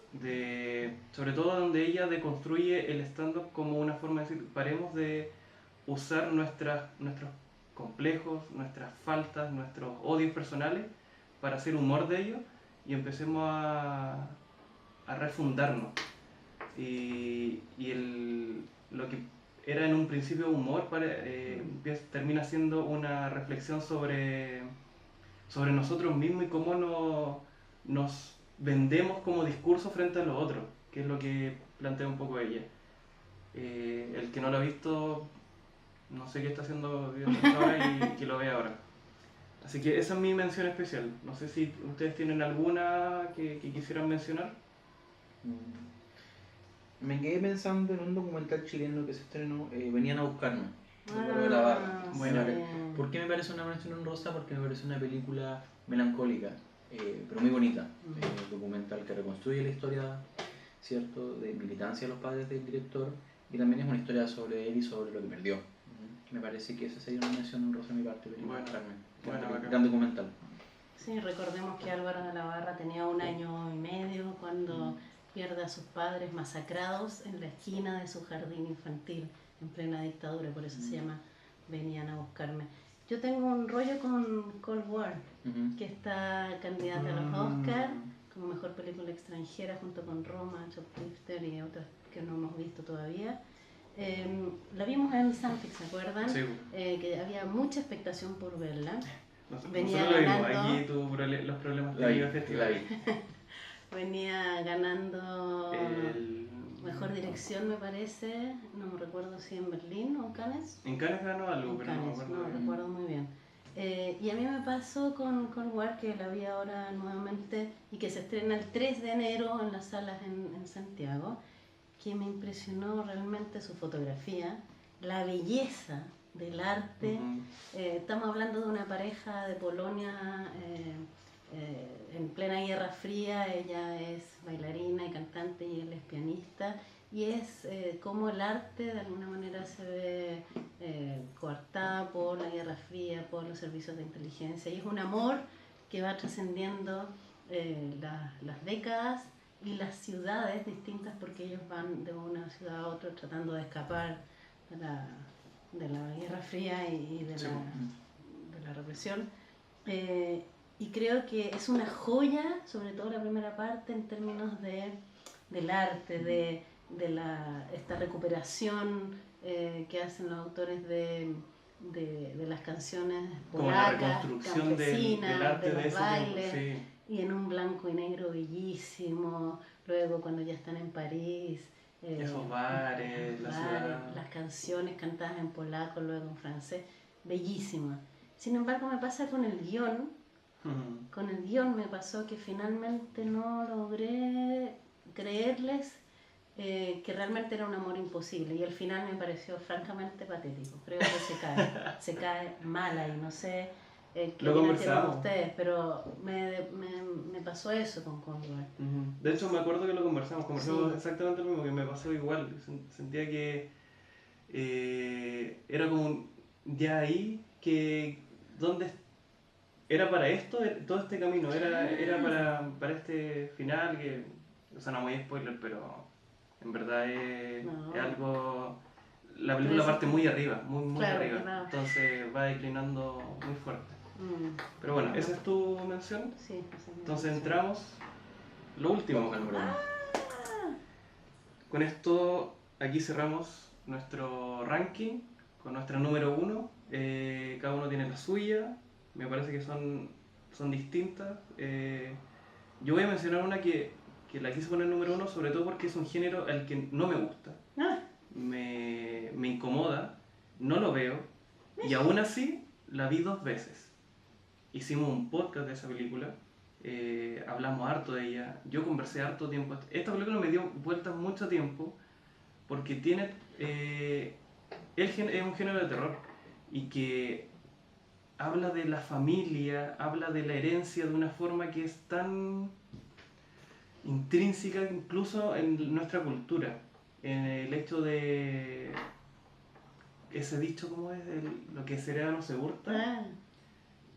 sobre todo donde ella deconstruye el stand-up como una forma de decir, paremos de usar nuestros complejos, nuestras faltas, nuestros odios personales para hacer humor de ellos y empecemos a refundarnos. Lo que era en un principio humor termina siendo una reflexión sobre nosotros mismos y cómo nos vendemos como discurso frente a los otros, que es lo que plantea un poco ella. El que no lo ha visto, no sé qué está haciendo ahora y que lo vea ahora. Así que esa es mi mención especial. No sé si ustedes tienen alguna que quisieran mencionar. Me quedé pensando en un documental chileno que se estrenó, Venían a buscarme. De la Barra. Bueno, ¿Por qué me parece una mención honrosa? Porque me parece una película melancólica, pero muy bonita. Documental que reconstruye la historia, ¿cierto?, de militancia de los padres del director, y también es una historia sobre él y sobre lo que perdió. Me parece que esa sería una mención honrosa de mi parte. Gran documental. Sí, recordemos que Álvaro de la Barra tenía 1 año y medio cuando pierde a sus padres masacrados en la esquina de su jardín infantil en plena dictadura, por eso se llama Venían a buscarme. Yo tengo un rollo con Cold War, que está candidata a los Oscar como mejor película extranjera junto con Roma, Shoplifter y otras que no hemos visto todavía. La vimos en Sanfix, ¿se acuerdan? Sí. Que había mucha expectación por verla. Venía ganando. Aquí tuvo los problemas técnicos del festival. Venía ganando mejor dirección, me parece. No me recuerdo si en Berlín o en Cannes. En Cannes ganó algo, pero no recuerdo muy bien. Y a mí me pasó con Cold War, que la vi ahora nuevamente y que se estrena el 3 de enero en las salas en Santiago, que me impresionó realmente su fotografía, la belleza del arte. Estamos hablando de una pareja de Polonia en plena Guerra Fría. Ella es bailarina y cantante y él es pianista, y es como el arte de alguna manera se ve coartada por la Guerra Fría, por los servicios de inteligencia, y es un amor que va trascendiendo las décadas y las ciudades distintas, porque ellos van de una ciudad a otra tratando de escapar de la Guerra Fría y de la represión. Y creo que es una joya, sobre todo la primera parte, en términos del arte, de esta recuperación que hacen los autores de de las canciones Como la polacas, reconstrucción del campesinas, arte de de los ese tiempo. bailes, Sí. y en un blanco y negro bellísimo. Luego cuando ya están en París, Esos bares, la ciudad. las canciones cantadas en polaco, luego en francés, bellísimas. Sin embargo, me pasa con el guión. Con el guión me pasó que finalmente no logré creerles que realmente era un amor imposible, y el final me pareció francamente patético. Creo que se cae mal ahí, no sé qué Lo opinan tienen conversamos. ustedes, pero me pasó eso con Condor. De hecho, me acuerdo que lo conversamos Sí. exactamente lo mismo, que me pasó igual. Sentía que era como ya ahí, que donde era para esto, todo este camino, era para este final, que, o sea, no muy spoiler, pero en verdad es No. algo... La Pero película eso parte es muy arriba, muy claro, arriba, claro. entonces va declinando muy fuerte. Pero bueno, esa es tu mención. Sí, esa es mi Entonces mención. entramos, lo último. Vamos al número 1. Con esto, aquí cerramos nuestro ranking con nuestra número 1. Cada uno tiene la suya. Me parece que son distintas. Yo voy a mencionar una que la quise poner número 1, sobre todo porque es un género al que no me gusta. Ah, Me incomoda, no lo veo, y aún así la vi 2 veces. Hicimos un podcast de esa película. Hablamos harto de ella, yo conversé harto tiempo. Esta película me dio vueltas mucho tiempo porque tiene es un género de terror y que habla de la familia, habla de la herencia de una forma que es tan intrínseca incluso en nuestra cultura, en el hecho de ese dicho, ¿cómo es? Lo que se hereda no se hurta.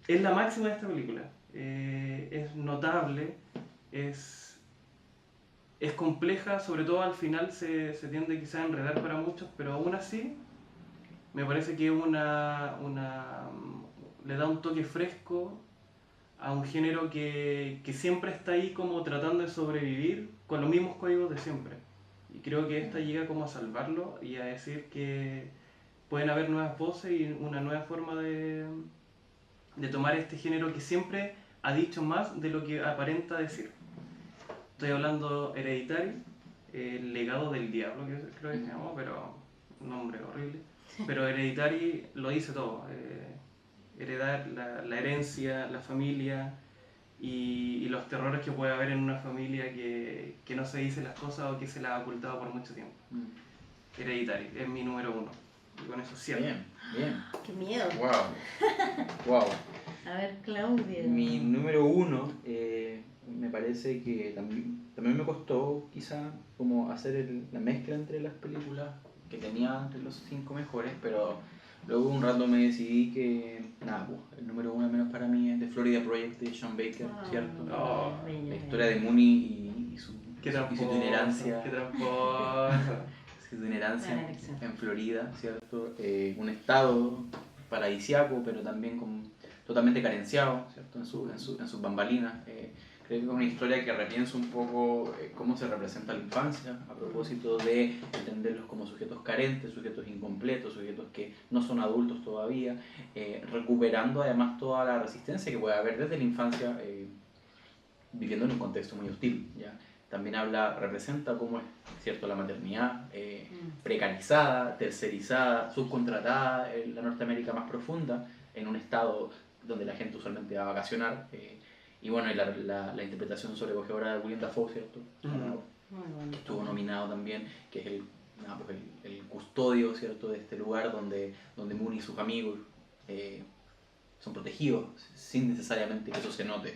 Es la máxima de esta película. Es notable, es compleja, sobre todo al final se tiende quizá a enredar para muchos, pero aún así me parece que le da un toque fresco a un género que siempre está ahí como tratando de sobrevivir con los mismos códigos de siempre. Y creo que esta llega como a salvarlo y a decir que pueden haber nuevas voces y una nueva forma de tomar este género que siempre ha dicho más de lo que aparenta decir. Estoy hablando Hereditary, El legado del diablo, que creo que se llamó, pero un nombre horrible. Pero Hereditary lo dice todo. Heredar la herencia, la familia y los terrores que puede haber en una familia que no se dice las cosas o que se las ha ocultado por mucho tiempo. Hereditary es mi número 1. Y con eso cierro. Bien. ¡Qué miedo! Wow. A ver, Claudia. Mi número 1, me parece que también me costó quizá como hacer la mezcla entre las películas que tenía entre los 5 mejores, pero luego un rato me decidí que, nada, pues, el número 1 al menos para mí es The Florida Project de Sean Baker, ¿cierto? La historia de Mooney y su itinerancia. ¡Qué tramposa! Su itinerancia en Florida, ¿cierto? Un estado paradisiaco, pero también totalmente carenciado, ¿cierto? En sus bambalinas. Creo que es una historia que repiensa un poco cómo se representa la infancia, a propósito de entenderlos como sujetos carentes, sujetos incompletos, sujetos que no son adultos todavía, recuperando además toda la resistencia que puede haber desde la infancia, viviendo en un contexto muy hostil, ¿ya? También representa cómo es, ¿cierto?, la maternidad precarizada, tercerizada, subcontratada en la Norteamérica más profunda, en un estado donde la gente usualmente va a vacacionar. Y bueno, y la interpretación sobrecogedora de William Dafoe, ¿cierto? Que estuvo nominado también, que es el custodio, ¿cierto?, de este lugar donde Mooney y sus amigos son protegidos, sin necesariamente que eso se note.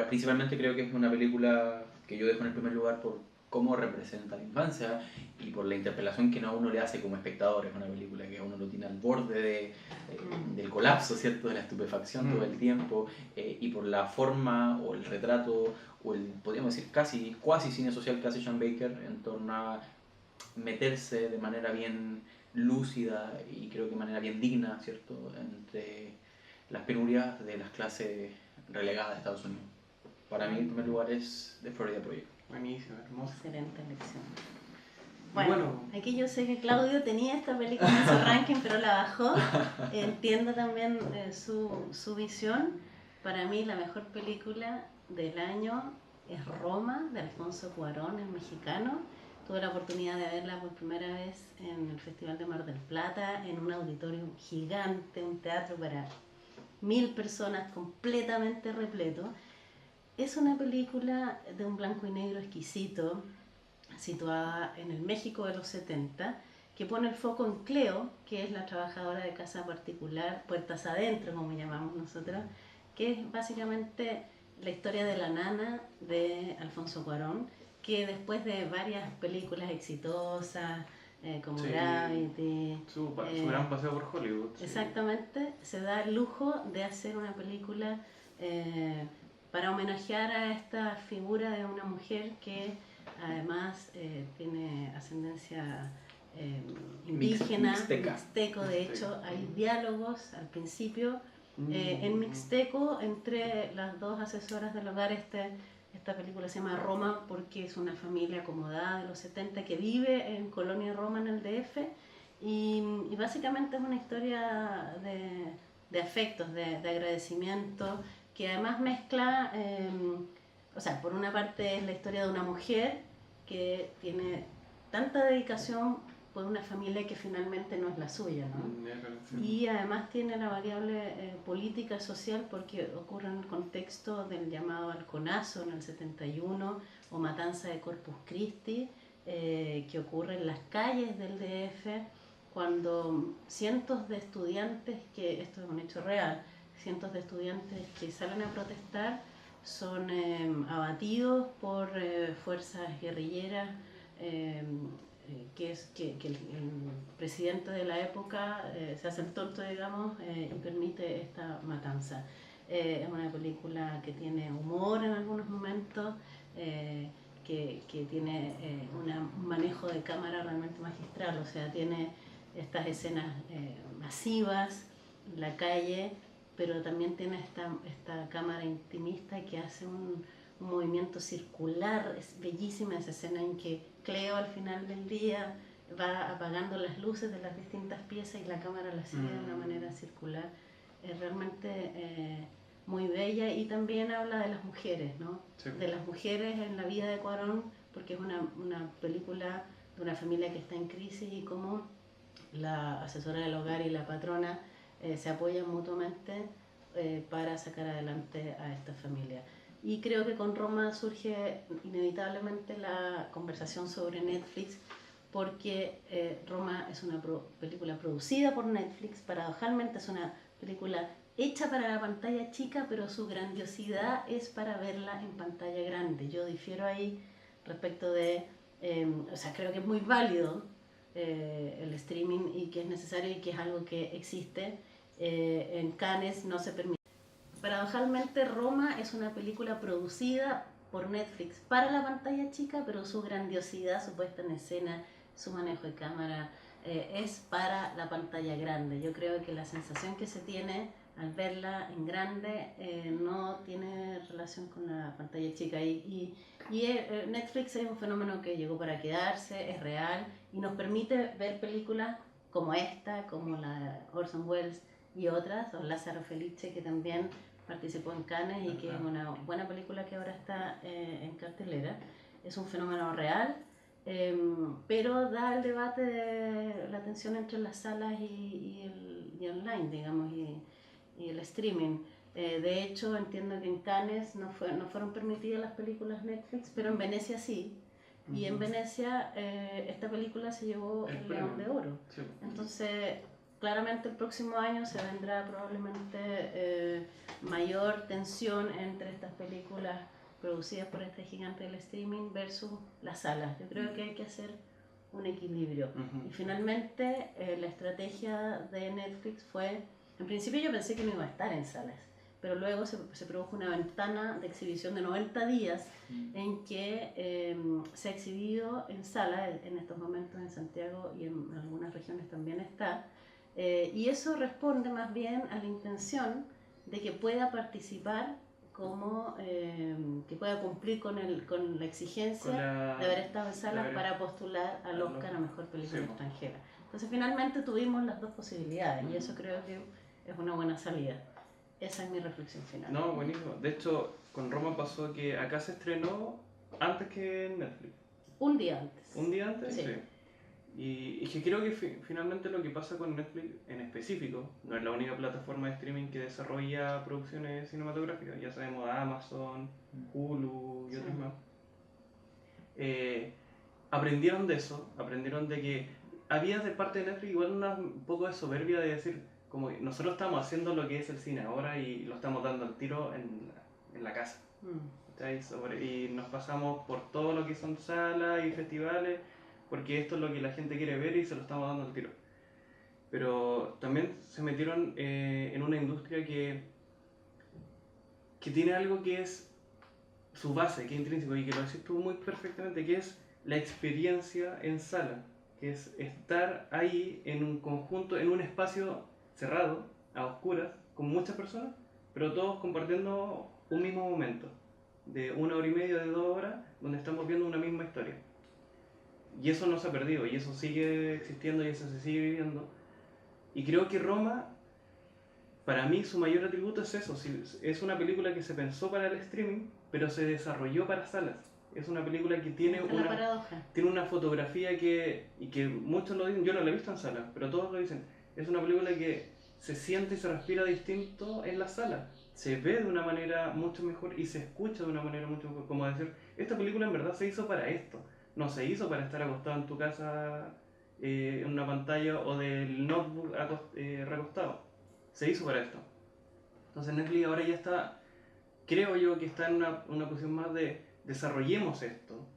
Principalmente creo que es una película que yo dejo en el primer lugar por cómo representa la infancia y por la interpelación que a uno le hace como espectador. Es una película que a uno lo tiene al borde del colapso, ¿cierto?, de la estupefacción todo el tiempo, y por la forma o el retrato o podríamos decir cuasi cine social que hace Sean Baker en torno a meterse de manera bien lúcida y creo que de manera bien digna, ¿cierto?, entre las penurias de las clases relegadas de Estados Unidos. Para mí, en primer lugar, es The Florida Project. Buenísimo, hermoso. Excelente elección. Bueno, aquí yo sé que Claudio tenía esta película en su ranking, pero la bajó. Entiendo también su visión. Para mí la mejor película del año es Roma, de Alfonso Cuarón, el mexicano. Tuve la oportunidad de verla por primera vez en el Festival de Mar del Plata, en un auditorio gigante, un teatro para 1000 personas completamente repleto. Es una película de un blanco y negro exquisito, situada en el México de los 70, que pone el foco en Cleo, que es la trabajadora de casa particular, puertas adentro, como llamamos nosotros, que es básicamente la historia de la nana de Alfonso Cuarón, que después de varias películas exitosas, como Sí, Gravity, su gran paseo por Hollywood. Sí. exactamente, se da el lujo de hacer una película para homenajear a esta figura de una mujer que además tiene ascendencia indígena, mixteco. De hecho, hay diálogos al principio en mixteco entre las dos asesoras del hogar. Esta película se llama Roma porque es una familia acomodada de los 70 que vive en Colonia Roma, en el DF, y básicamente es una historia de afectos, de agradecimiento, que además mezcla, o sea, por una parte es la historia de una mujer que tiene tanta dedicación por una familia que finalmente no es la suya, ¿no? Y además tiene la variable política social porque ocurre en el contexto del llamado halconazo en el 71 o matanza de Corpus Christi, que ocurre en las calles del DF cuando cientos de estudiantes, que esto es un hecho real, cientos de estudiantes que salen a protestar son abatidos por fuerzas guerrilleras, que el presidente de la época se hace el tonto, digamos, y permite esta matanza. Es una película que tiene humor en algunos momentos, que tiene un manejo de cámara realmente magistral, o sea, tiene estas escenas masivas, la calle, pero también tiene esta cámara intimista que hace un movimiento circular. Es bellísima esa escena en que Cleo al final del día va apagando las luces de las distintas piezas y la cámara la sigue de una manera circular. Es realmente muy bella, y también habla de las mujeres, ¿no? Sí. De las mujeres en la vida de Cuarón, porque es una película de una familia que está en crisis y cómo la asesora del hogar y la patrona se apoyan mutuamente para sacar adelante a esta familia. Y creo que con Roma surge inevitablemente la conversación sobre Netflix, porque Roma es una película producida por Netflix, paradojalmente es una película hecha para la pantalla chica, pero su grandiosidad es para verla en pantalla grande. Yo difiero ahí respecto de, o sea, creo que es muy válido el streaming y que es necesario y que es algo que existe. En Cannes no se permite. Paradojalmente, Roma es una película producida por Netflix para la pantalla chica, pero su grandiosidad, su puesta en escena, su manejo de cámara es para la pantalla grande. Yo creo que la sensación que se tiene al verla en grande no tiene relación con la pantalla chica. Netflix es un fenómeno que llegó para quedarse, es real y nos permite ver películas como esta, como la de Orson Welles y otras, o Lázaro Felice, que también participó en Cannes y que es una buena película que ahora está en cartelera. Es un fenómeno real, pero da el debate de la tensión entre las salas y online, digamos, y el streaming. De hecho, entiendo que en Cannes no fueron permitidas las películas Netflix, pero en Venecia sí. Y en Venecia esta película se llevó el León de Oro. Sí. Entonces, claramente el próximo año se vendrá probablemente mayor tensión entre estas películas producidas por este gigante del streaming versus las salas. Yo creo que hay que hacer un equilibrio. Y finalmente la estrategia de Netflix fue, en principio yo pensé que no iba a estar en salas, pero luego se produjo una ventana de exhibición de 90 días en que se ha exhibido en sala, en estos momentos en Santiago y en algunas regiones también está, y eso responde más bien a la intención de que pueda participar como que pueda cumplir con la exigencia de haber estado en salas para postular al Oscar a Mejor Película Extranjera. Entonces finalmente tuvimos las dos posibilidades y eso creo que es una buena salida. Esa es mi reflexión final. No, buenísimo. De hecho, con Roma pasó que acá se estrenó antes que en Netflix. Un día antes. ¿Un día antes? Sí. Y que creo que finalmente lo que pasa con Netflix en específico, no es la única plataforma de streaming que desarrolla producciones cinematográficas, ya sabemos Amazon, Hulu y otras más. Aprendieron de eso, aprendieron de que había de parte de Netflix igual un poco de soberbia de decir, como que nosotros estamos haciendo lo que es el cine ahora y lo estamos dando al tiro en la casa. Y nos pasamos por todo lo que son salas y festivales, porque esto es lo que la gente quiere ver y se lo estamos dando al tiro. Pero también se metieron en una industria que tiene algo que es su base, que es intrínseco y que lo decís tú muy perfectamente, que es la experiencia en sala, que es estar ahí en un conjunto, en un espacio cerrado, a oscuras, con muchas personas, pero todos compartiendo un mismo momento, de 1 hora y media, de 2 horas, donde estamos viendo una misma historia. Y eso no se ha perdido, y eso sigue existiendo y eso se sigue viviendo. Y creo que Roma, para mí, su mayor atributo es eso. Es una película que se pensó para el streaming, pero se desarrolló para salas. Es una película que tiene una fotografía y que muchos lo dicen, yo no la he visto en salas, pero todos lo dicen. Es una película que se siente y se respira distinto en la sala. Se ve de una manera mucho mejor y se escucha de una manera mucho mejor. Como decir, esta película en verdad se hizo para esto. No se hizo para estar acostado en tu casa en una pantalla o del notebook recostado. Se hizo para esto. Entonces Netflix ahora ya está, creo yo que está en una posición más de desarrollemos esto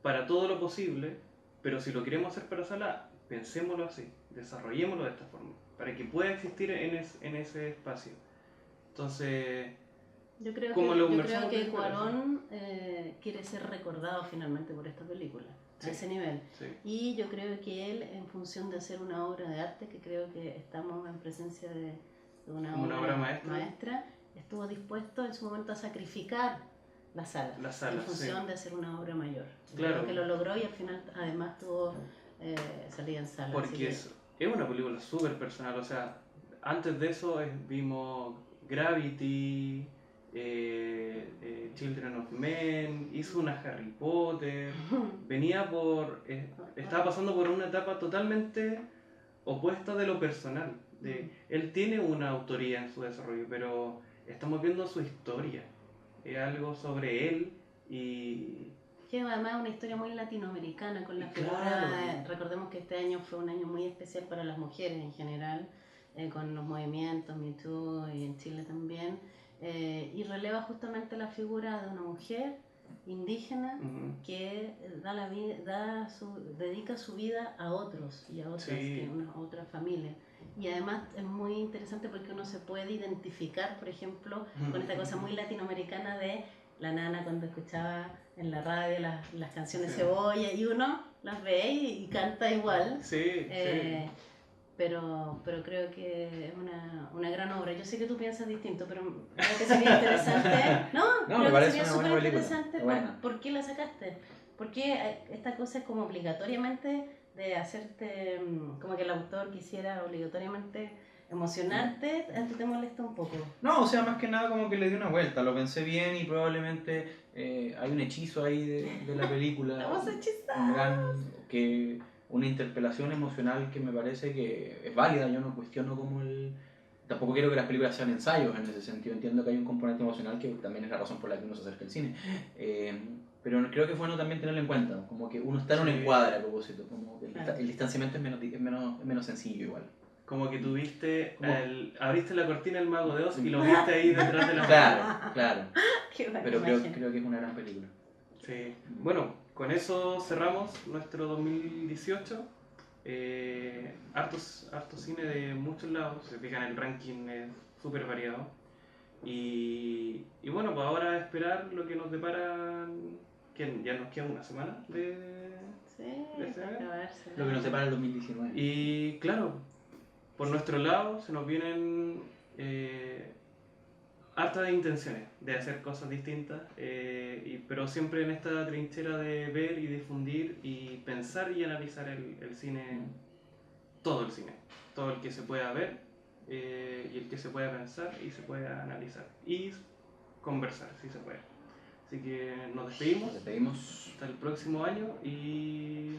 para todo lo posible, pero si lo queremos hacer para sala, pensémoslo así, desarrollémoslo de esta forma, para que pueda existir en ese espacio. Entonces, yo creo que Cuarón quiere ser recordado finalmente por esta película, a ese nivel. Sí. Y yo creo que él, en función de hacer una obra de arte, que creo que estamos en presencia de una obra maestra, estuvo dispuesto en su momento a sacrificar la sala en función de hacer una obra mayor. Claro. Creo que lo logró y al final además tuvo salida en sala. Porque es una película súper personal, o sea, antes de eso vimos Gravity, Children of Men, hizo una Harry Potter, estaba pasando por una etapa totalmente opuesta de lo personal. Él tiene una autoría en su desarrollo, pero estamos viendo su historia, es algo sobre él y... Que además es una historia muy latinoamericana con la figura, claro. Recordemos que este año fue un año muy especial para las mujeres en general, con los movimientos Me Too y en Chile también, y releva justamente la figura de una mujer indígena que dedica su vida a otros y a otras, a otra familia. Y además es muy interesante porque uno se puede identificar, por ejemplo, con esta cosa muy latinoamericana de la nana cuando escuchaba en la radio las canciones Cebolla, y uno las ve y canta igual. Pero creo que es una gran obra. Yo sé que tú piensas distinto, pero creo que sería interesante. Me parece una buena película. Interesante. ¿Por qué la sacaste? Porque esta cosa es como obligatoriamente de hacerte, como que el autor quisiera obligatoriamente emocionarte, ¿te molesta un poco? No, o sea, más que nada como que le di una vuelta, lo pensé bien y probablemente hay un hechizo ahí de la película. Estamos hechizados. Una interpelación emocional que me parece que es válida. Yo no cuestiono como tampoco quiero que las películas sean ensayos en ese sentido. Entiendo que hay un componente emocional que también es la razón por la que uno se acerca al cine. Pero creo que es bueno también tenerlo en cuenta, como que uno está en un encuadre a propósito, como que el distanciamiento es menos sencillo igual. Como que tuviste, abriste la cortina del Mago de Oz y lo viste ahí detrás de la Claro. Pero creo que es una gran película. Sí. Bueno, con eso cerramos nuestro 2018. Harto cine de muchos lados, se fijan, el ranking es súper variado. Y bueno, pues ahora esperar lo que nos deparan, que ya nos queda una semana de este año. Lo que nos depara el 2019. Y claro, por nuestro lado se nos vienen hartas intenciones de hacer cosas distintas, pero siempre en esta trinchera de ver y difundir y pensar y analizar el cine, todo el cine, todo el que se pueda ver y el que se pueda pensar y se pueda analizar y conversar si se puede. Así que nos despedimos. Nos despedimos. Hasta el próximo año y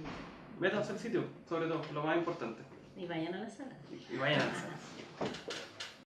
métanse al sitio, sobre todo, lo más importante. Y vayan a la sala. Y vayan a la sala.